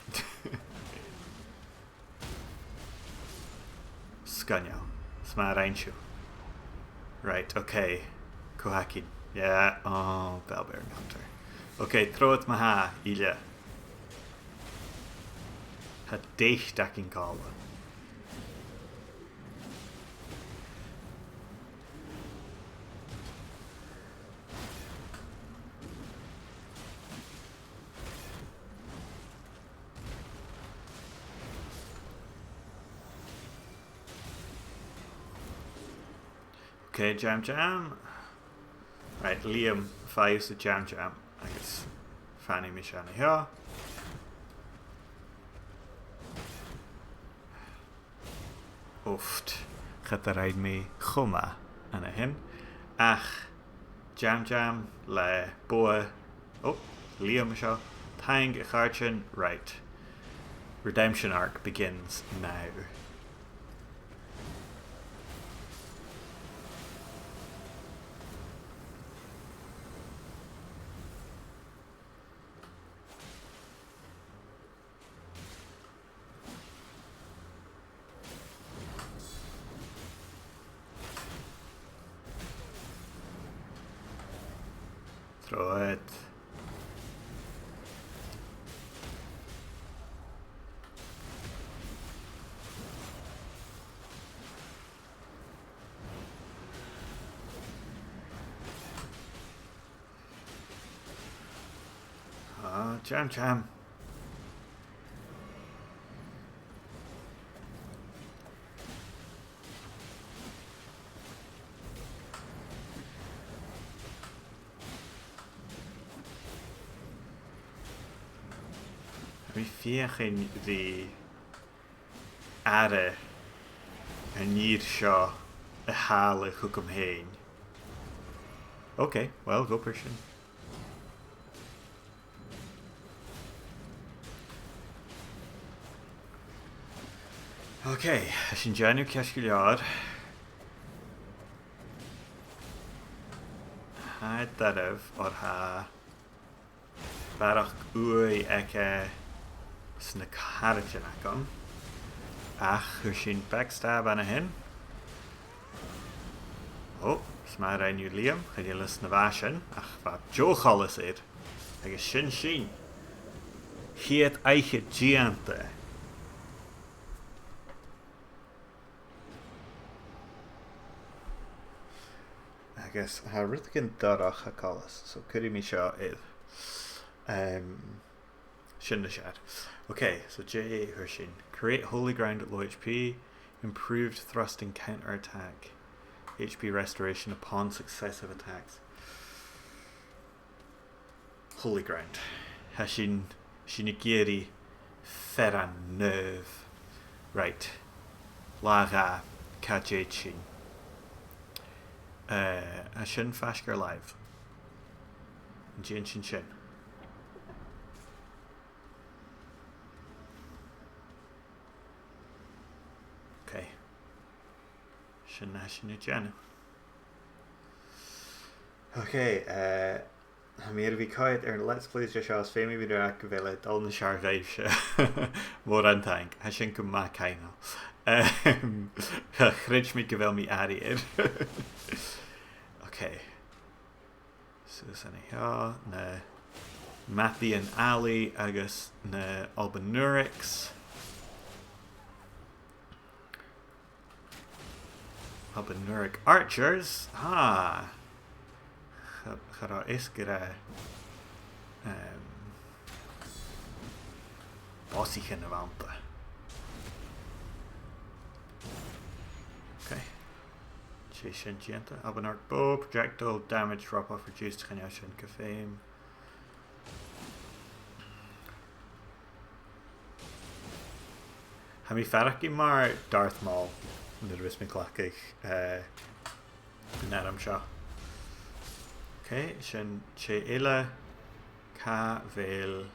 Scunyo smar ainshu right okay Kohakin yeah oh bell-bearing hunter okay throw it maha ila had deich dakin kala okay jam right Liam fives the jam I guess Fanny Mishana here oft gaat er uit me choma aan hen ach jam le boa oh Liam show tang a charchin right redemption arc begins now throw it Jam. Mi fiachin the ara a níor seo a hála chucum héin. Okay, well, go person. Okay, sin Janu Kashkiliad. Ha dadav or ha barach ui eke sna carachin acum. Ach, sin backstab an a hin. Oh, smar ein nu Liam, ga je lust na vashin. Ach, wat Joe Hollis it. Ag sin. Hiet eiche giante. I guess ha rithgin darach ha collis, so could me sha id. Shin shad. Okay, so J Hershin. Create holy ground at low HP, improved thrusting counter attack, HP restoration upon successive attacks. Holy ground. Hashin Shinigiri Ferran Nerve. Right. Laga Kajechin. Hashin Fashker Live. Jin Shin. Okay. Shin Jana. Okay, Hamir vi kait Let's Plays just as fame video akvela dal na shar gaibse mór an tank hashin kum ma kaino chrich mi gavel mi ari Okay, Susan ya na Matthew and Ali agus na Albanurix Albanuric archers Chara isgera bossichin avanta. Okay. Shin Gianta, Albanart bow, projectile damage drop off reduced Chanyashin Kafame. Hami Faraki Mar Darth Maul. Nidwis McClackig Nadam Shah. Okay, Shin Che Ila Ka Veil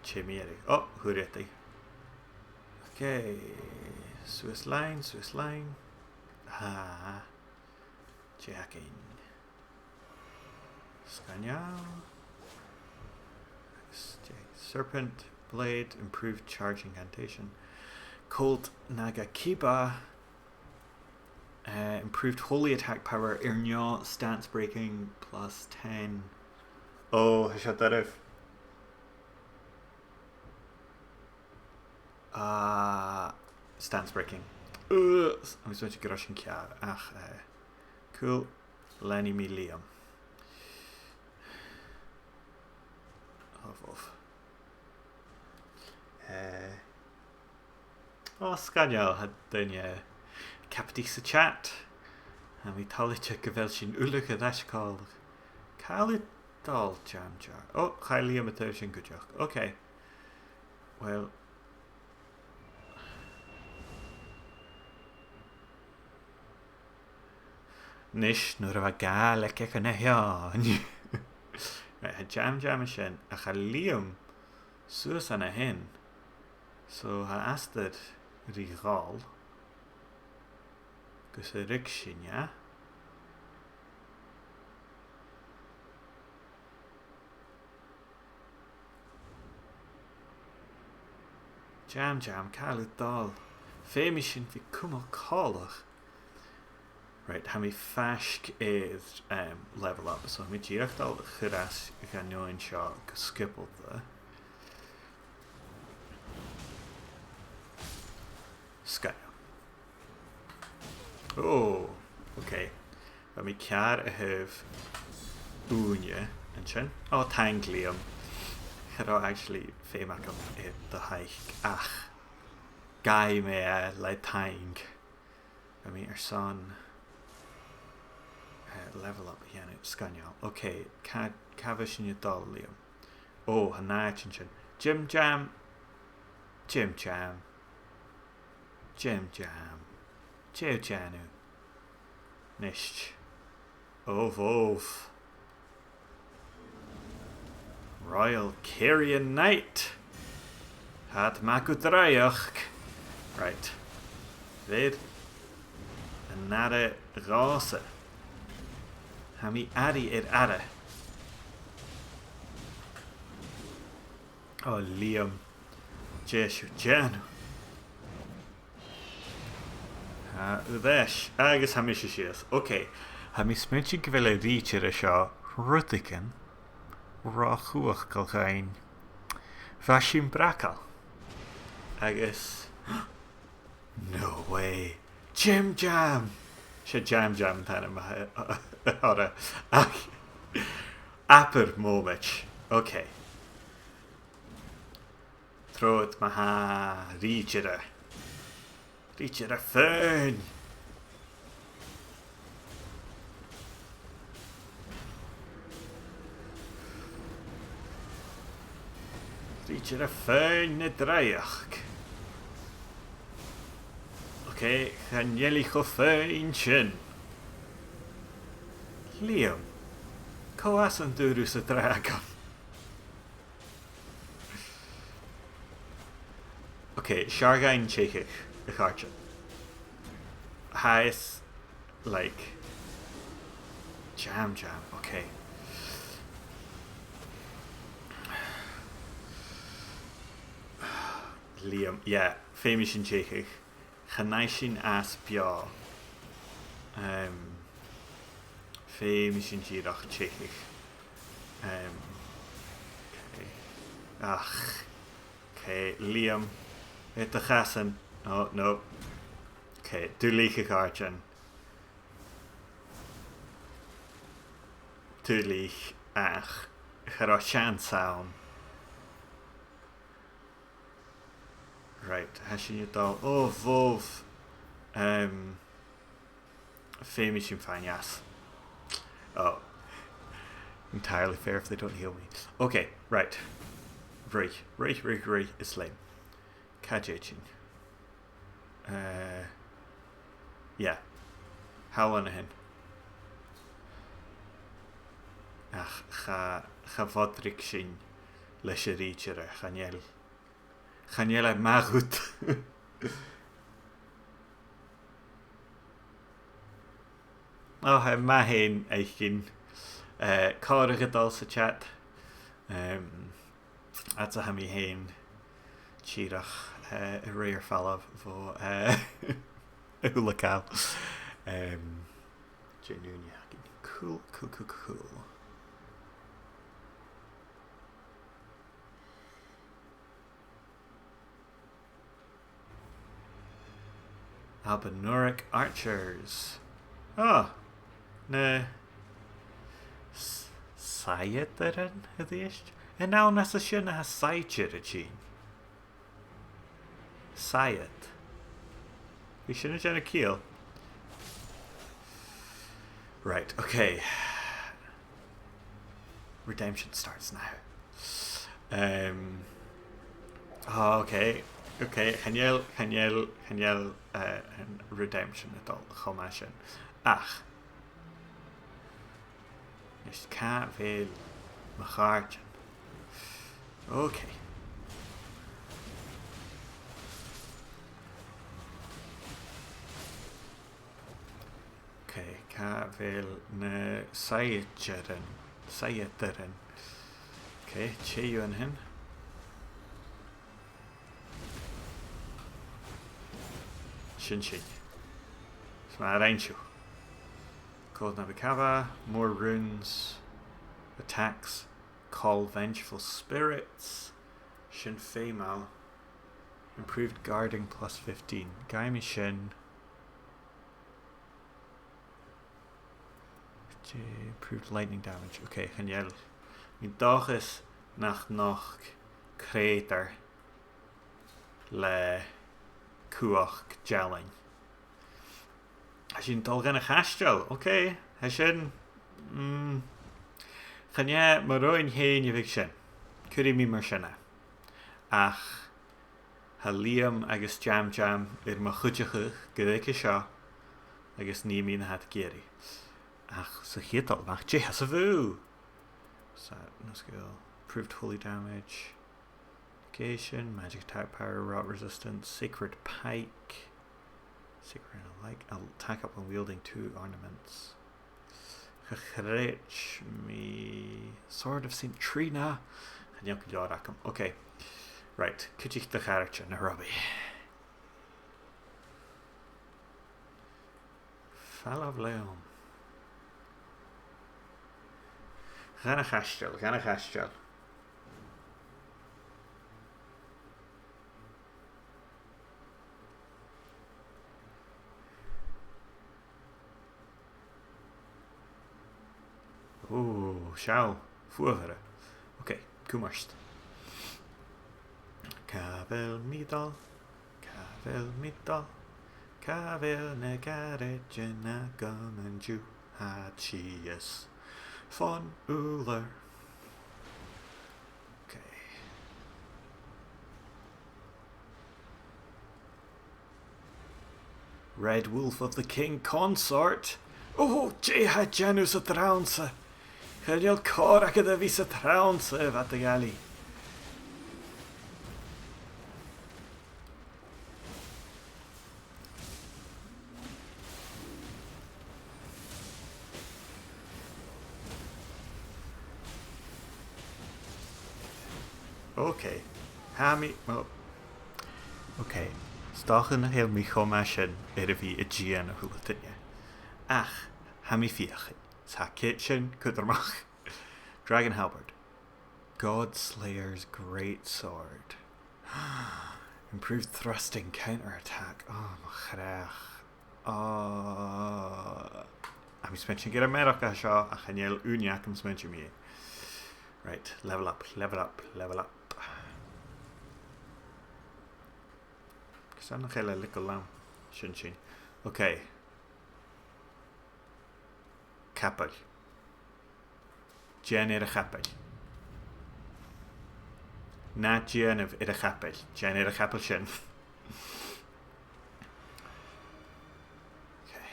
Che Miri. Oh, Hureti. Okay, Swiss line. Jacking. Scanyal. Serpent Blade, improved charge incantation. Colt Nagakiba. Improved holy attack power, Irnyaw, stance breaking plus 10. Oh, I shut that off. Stance breaking. I was going to get Russian Kia. Cool. Lenny me Liam. Scaniel had done Captisa chat. And we talicha gavelchin uluka dash call. Khalid dal jamjar. Oh, highly imitation good joke. Okay. Well. Nish nur a Gaelic econehion. Right, jam shin. A Liam Susan a hen. So ha asted rigal. Gus a rikshin, ja? Jam, Carl dal. Famishin vi kumma callach. Right, ha mi fashk is level up. So mi girach dal chiras ganyoin shah skippled there. Sky. Oh, okay. But me care I have Unye and chin. Oh, thank Liam. Chyrra actually féach am I do haich ach gai me le taing I mean son level up again scanal okay cavish in your doll Liam oh hanachin Jim Jam Jim Jam Jim Jam Joe Janu Nisht Ov Royal Kyrian Knight Had Makudrayach Right Vid Anada Rasa Hami Adi it Ada Oh Liam Jeshu Janu Udesh agus hamish is okay hami smitchi gwele richer a sha rutiken rachuach galgain Vashim Brakal agus no way Jim Jam she Jam tan ora upper moment okay throw it maha richer a fern Richer a fern na draiach okay gan jelly go fern sin Liam coas an durus a dragon okay Shargain Chekik the carton highest like Jam okay Liam yeah famous in Czech Ganaishin as Pia famous in Girach Czech okay okay Liam het de gassen oh no okay dulige garden dulig ach garachan sound right hashin je dal oh vov famous in fanyas oh entirely fair if they don't heal me okay right right Islam Kajachin yeah how on hin ach ga vodrik sin leis a rítere Chaniel Magut oh ha ma hen eichin cáirige dal sa chat at a hami hen Chirach a rare fella for Ulakal genuinely cool Albanuric archers oh ne Sayetaran hyddiest and now nasa sin ha Saychir a chin Sayet we shouldn't have a keel right okay redemption starts now oh, okay Haniel redemption at all chomashin ach is can't feel macharjan okay can't feel na sayeteren okay cheyu and him Shin Smaranchu Called Nabikava, more runes, attacks, call vengeful spirits, Shin Feimal, improved guarding plus 15, Gaimi Shin, improved lightning damage, okay, Hanyel, Midachis, nach noch crater le cuach gelling. Has sin dul gan a chastel, okay, has sin Chanye mar roin héin i bhíh sin. Curí mí mar sinna. Ach ha Liam agus jam mar chuideach go seo agus ní mín hat géirí. Ach sa chétal nach dé has a bhú. So, no skill. Proved holy damage. Negation, magic attack power, rot resistance, sacred pike. Sacred I'll attack up when wielding 2 ornaments. Chachrech me Sword of St. Trina. Okay. Right. Cúteach de character na Robbie. Falav Leon. Gana chastel. Oeh, sjouw. Voorveren. Oké, kummerst. Kavel midal. Kavel negaretje na gomenju hachies. Von Uller. Okay. Red Wolf of the King Consort. Oh, Jeha Janus at Rounce. Chynil cor ac ydw fys y trawn sef at y gali. Okay. Hami... Well... Okay. Stochen heel mi chomashen er fi y gian o hwlwtynja. Ach, hami fiach. Sa kitchen kudermach. Dragon Halberd. Godslayer's Great Sword. Improved thrusting counterattack. Oh, machrach. Oh. I'm smention get a merach a shaw a chaniel uniac am smention me. Right, level up. Cos I'm not a little lamb. Shouldn't she? Okay. Capel. Jen a chapel. Na Jen of a chapel. Jen a chapel shin. Okay.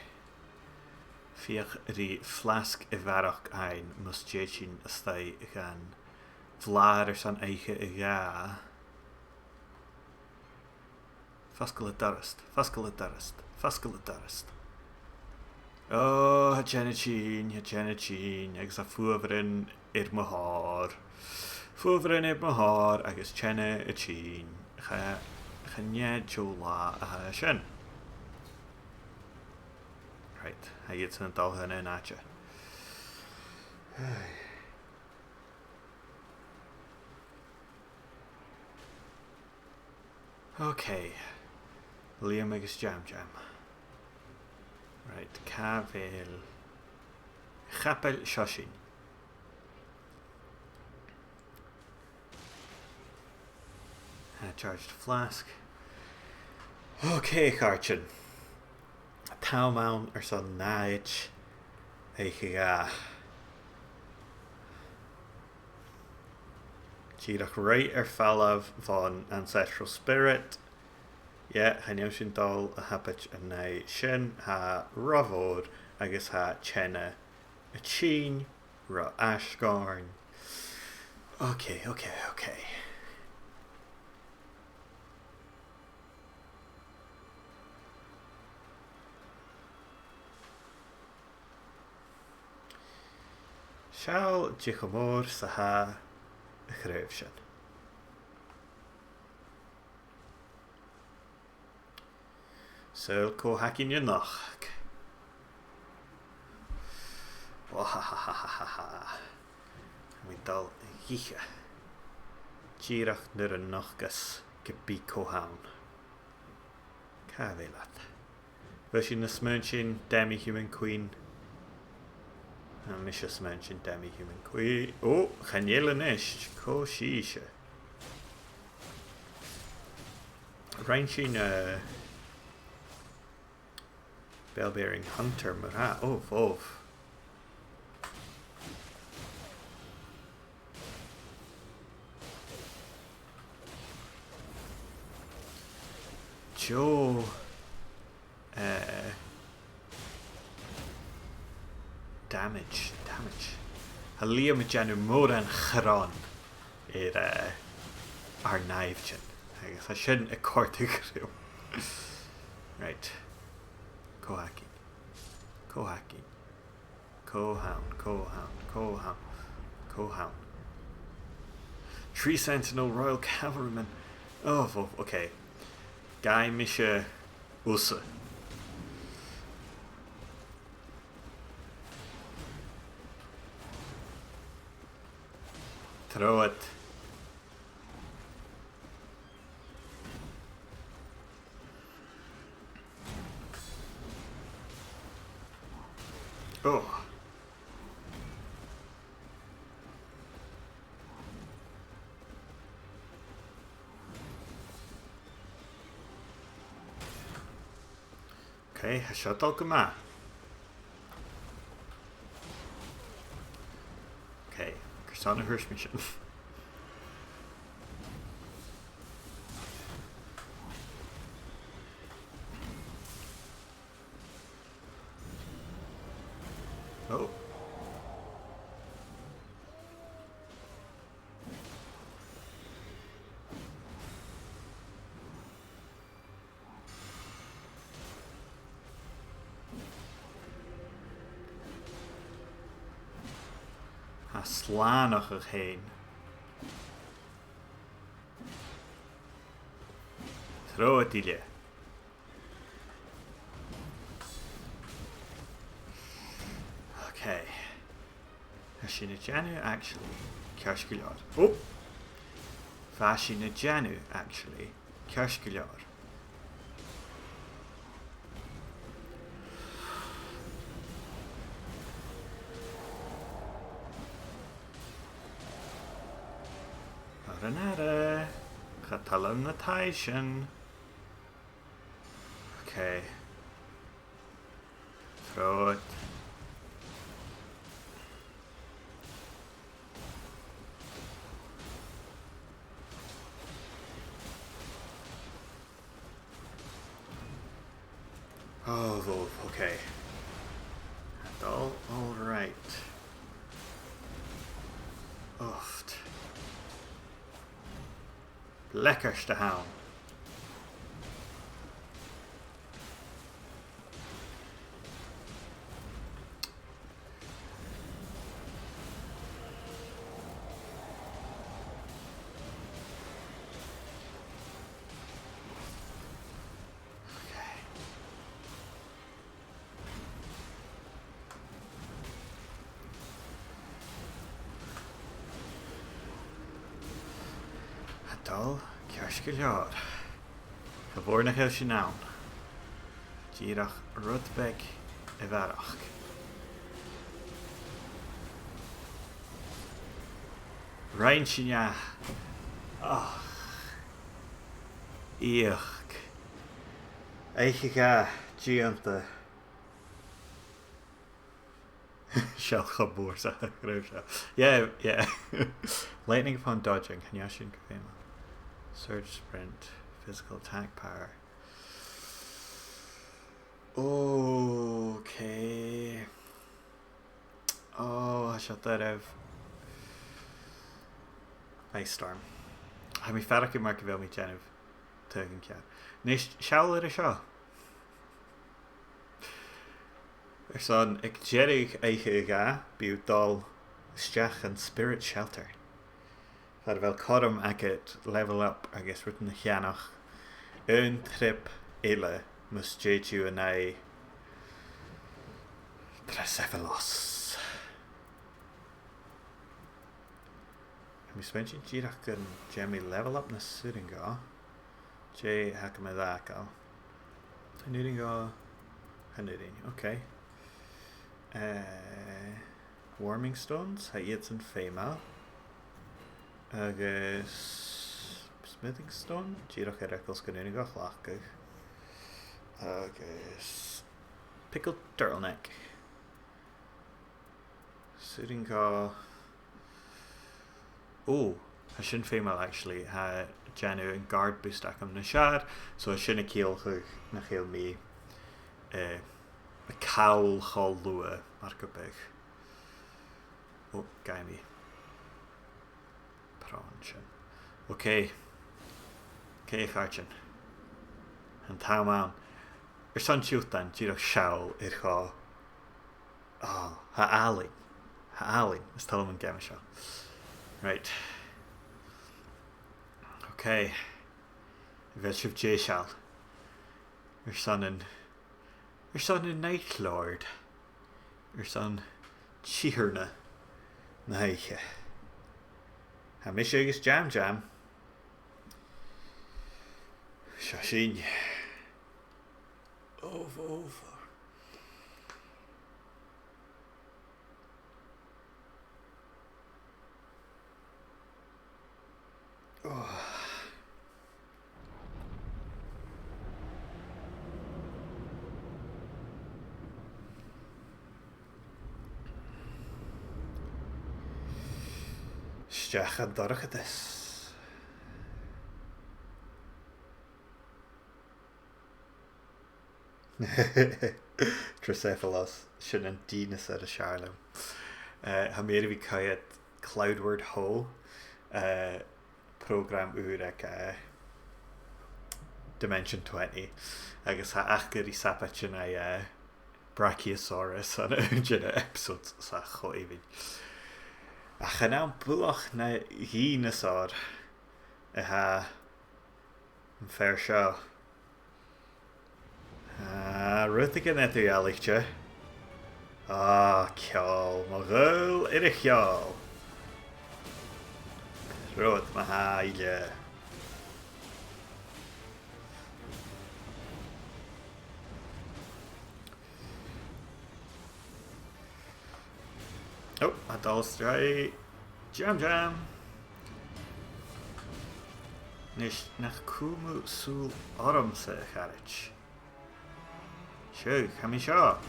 Fiach ri flask varach ein mus jechin stay gan vlaar san eiche ga. Fasculatarist. Oh, ha Janachine, ag sa fuafrin mahar. Fuafrin mahar, agus chenne a chin. Chanye chola a shen. Right, ha yet san dalhan in atcha. Okay. Liam agus jam. Right, Cavel. Chapel Shoshin. Charged flask. Okay, Carchin. Tau Mount or son Naich. Eichiga. Chirach right falav von ancestral spirit. Yeah, hanyo sin dal a habit and na shin ha ravod agus ha chena a chin ra ashgarn. Okay. Shall Jichamor saha Chréibh. Seil cóhacin your nach. Wahahahaha. Mi dal gicha. Gírach nur an nachgus gebí cóhaun. Cavélat. Bheith sin na smúin sin demi human queen. Mis is mention demi-human qui. Oh, Chanelanish, ko shisha. Rainshin bell-bearing hunter mara. Oh, oh. Joe damage. Halia Majanu Moran Charon our knife. I guess I shouldn't accord to right. Kohakin. Kohound. Tree Sentinel Royal Cavalryman. Oh, okay. Guy Misha Usa. Throw it. Oh. Okay, Hashatal Kuma. Okay, Kursana Hirsch mission. Oh. Slanach heen. Throw it, Ilya. Okay. Hashinajanu actually. Kershkular. Oh! Fashinajanu actually. Kershkular. Renata. Catalan notation. Okay. Throw it. Oh, okay. All right. Oft. Lekkerste hound. Dal, Kerskiljar. Geboren nach Helsinaan. Girach Rutbeck Evarach. Reinshinja. Oh. Eich. Eichiga Gianta. Shell Chaborsa. Yeah. Lightning upon dodging. Hanyashin Kavema. Surge sprint. Physical attack power. Okay. Oh, I shut that out. Ice Storm. Ha mi ferach i mark fel mi gennyf Turgan Cat. Nis siawl ar y sio. Son, ag jerig eiche ga, biw dol stiach and spirit shelter. Far fel corum agit level up, I guess, written the chianach. Un trip ile mus jeju and I Trecephalos. Mi spension girach yn Jemmy level up na Suringo. J Hakamadako. Hanuringo. Okay. warming stones, ha iad san féime. Agus smithing stone, tíach recos gan unig go chhlachgach. Agus pickled turtleneck. Suiting go... Oh, ha sin féime actually ha Janu and guard boost acum na shad, so sin a kiel na chiel mi a cowl chol lua mar go big. Oh, gai mi. Prawn sin. Okay. Okay, charchin. And tam an. Son siwtan, gyrach siawl i'r cho. Oh, ha alin. Ha alin. Ys talem yn gem sio. Right. Okay. Fel sif J shall. Your son in Night Lord. Your son Chihurna. Naiche. Ha mis agus jam. Shashin. Over. Oh. Stiach a dorach it is. Tricephalos sin an dínas ar a Charlem. Ha mér vi caiad Cloudward Ho program uair Dimension 20 agus ha achgur I sapach sin a Brachiosaurus an ujina episodes sa cho even. Ach yn am bwlach na hínasáir ha yn fair seo. Rwyt gan edrych alictio. Ciol, mae gwyl i'r chiol. Rwyt mae haile. Oh, a dal strai. Jam. Nis nach cwmw sŵl orom se charich. Siw, ham I sio.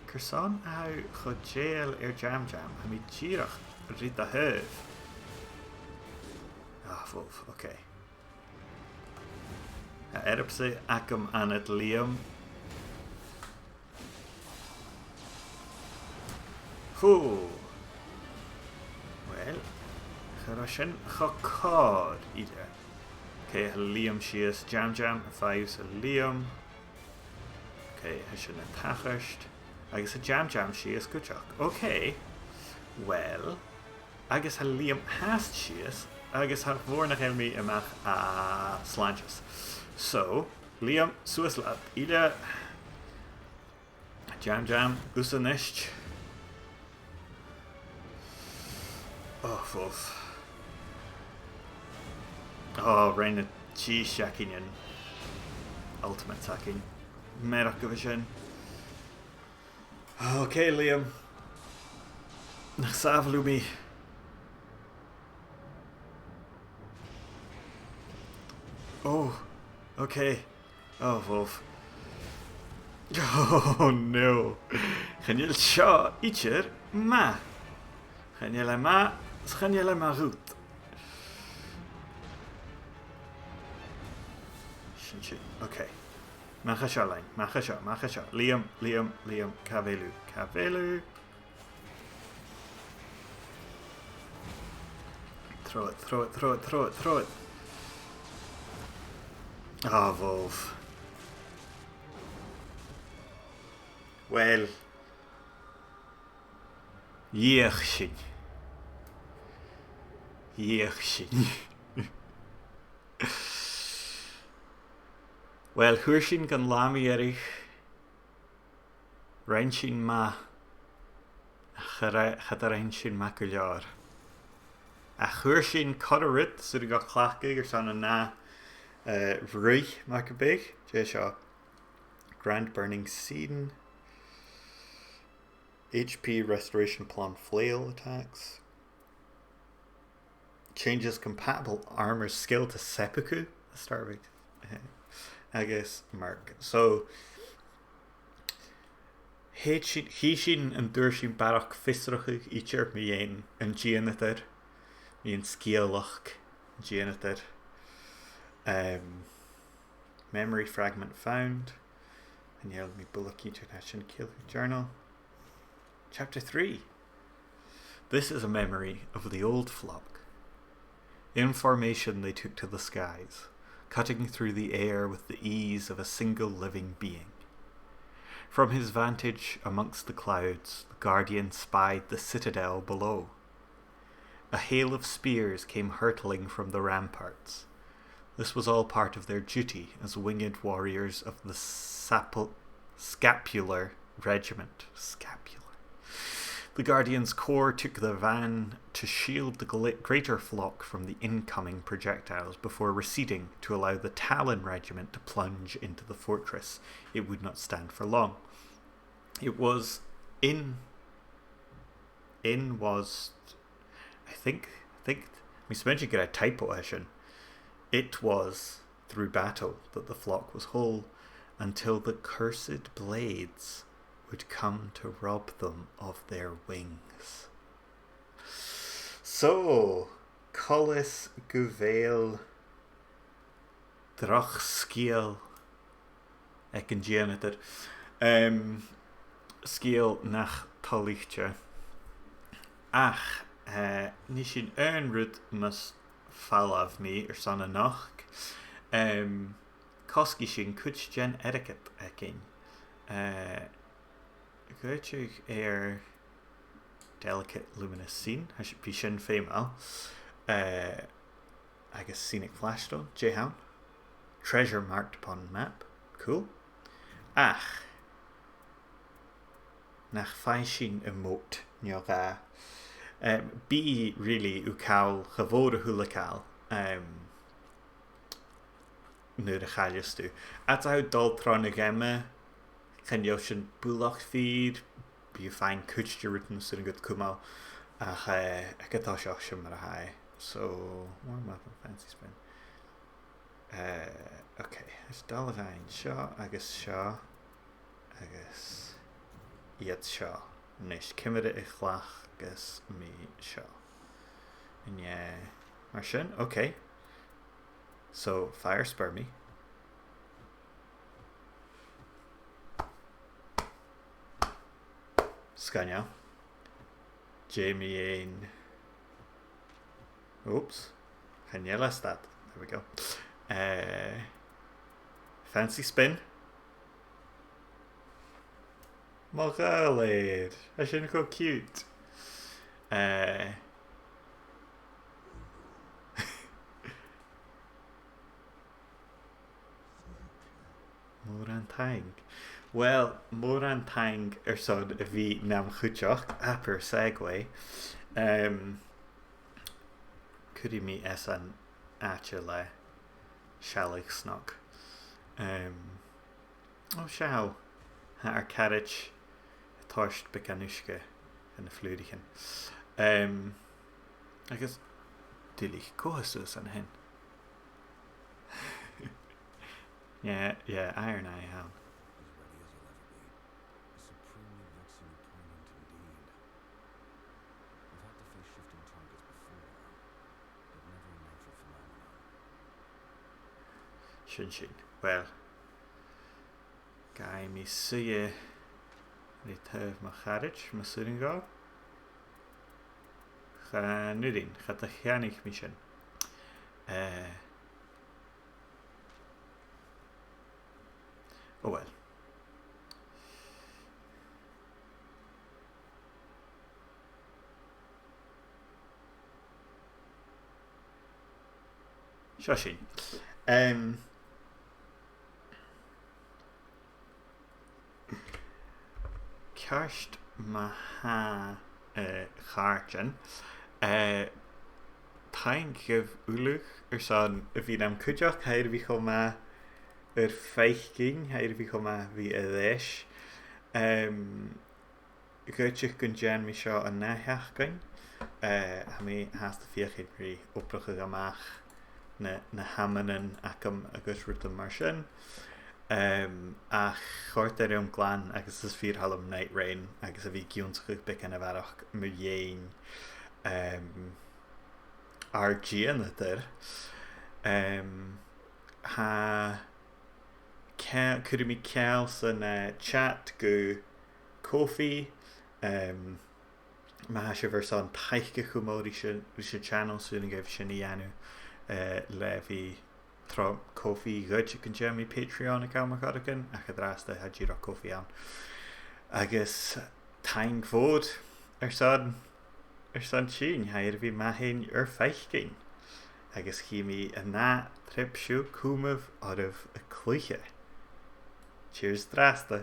Cyrson a chod jail jam. Ham I tirach ryd a hyf. Fwf, okay. Erpse acum anad Liam. Well, Charashin Chakard either. Okay, Liam shears jam, fives Liam. Okay, Hashin a Tachasht. I guess a jam shears Kuchak. Okay, well, I guess Liam has shears. I guess har vornach helmi amach slanges. So, Liam Suislap either jam Usanisht. Oh, foof. Oh, Rain of cheese shacking and ultimate attacking. Merakovision. Okay, Liam. Savlumi. Oh, okay. Oh, foof. Oh, no. Gaan jullie shaw ietsje ma? Gaan jullie maar goed. Okay. Macha line. Liam. Cavelu. Throw it. Wolf. Well. Yeershin. Well, Hurshin gan lami erich. Reinshin ma. chadarin sin macular. A chuir sin codarit sydd go clachig ar san na rwy macabig. Jay seo Grand Burning Seed. HP Restoration Plan Flail attacks. Changes compatible armor skill to Seppuku. Start I guess mark. So hí sin an dúir sin barach fistrachu ítear mi dhéin an ddíanatar. Mi an scéalach ddíanatar. Memory fragment found. And yell me bullock international kill journal. Chapter 3. This is a memory of the old flock. In formation they took to the skies, cutting through the air with the ease of a single living being. From his vantage amongst the clouds, the guardian spied the citadel below. A hail of spears came hurtling from the ramparts. This was all part of their duty as winged warriors of the Scapular Regiment. Scapular. The Guardian's corps took the van to shield the greater flock from the incoming projectiles before receding to allow the Talon Regiment to plunge into the fortress. It would not stand for long. It was was I think Miss Mention get a typo edition. It was through battle that the flock was whole, until the cursed blades would come to rob them of their wings. So, Collis Guvail Drachskiel ek an Gianatar Skiel nach Talichtje. Ach, ní sin rud mas fallav mi sanna nach. Koski sin kuch gen etiquette ekin. Goetjig delicate luminous scene. I should be sin female. I guess scenic flashstone. Jayhound. Treasure marked upon map. Cool. Ach. Nach faishin emote nyoga. Be really ukal gevode hulakal. Nu de galjes toe. At uit daltron gemme. Can you sin bulach feed? Be fine kuch written so good kumal. Ach ekatash shimmer high. So warm up and fancy spin. Okay. It's Daladine Shaw, I guess Shaw. I guess Yet Shaw. Nish Kimmer Ichlach guess me Shaw. And yeah. Marshin, okay. So fire spur me. Scania. Jamie in. Oops. Hanyela stat. There we go. Fancy spin. Moralid. I shouldn't go cute. Morantang. Well, Morantang son vi nam chuchach apper segue. Could me esan achele shallig snog. Oh shao. Haar carriage torscht bekanushke en de fludigen. I guess dillich kohasus an hen. Yeah, Iron Eye Hound. Shin. Well, guy me see you. Have my carriage, my sitting go. Nudin, gaat de Janik mission. Oh well. Shoshin. Karst Maha Charjan. Taing gyf wlwch son y fi'n am cwdioch hair fi choma yr feichging hair fi choma fi y ddeis. Gydych gyn jan mi sio yn nehiach gyn. Mi has y fiach hyn obrach ag amach na hamanen ac am y gysrwyd yn marsyn. A chort er yw'n glan agos ys fyr halwm Nightreign agos y fi giwns chwch bec yn y farach mwy'n RG yn ydyr. Ha could mi cael sy'n chat go coffee. Mae eisiau fyr son taich gych mwyd eisiau channel sy'n gyf sy'n i anw le fi tro coffee gyd sy'n gyn mi Patreon ac am ac oedden ac y dras da had giro coffee an agos taing fod son sy'n hair fi ma hyn ffaich gyn agos chi mi yna trip siw cwmyf o'r y clwyche. Cheers dras da.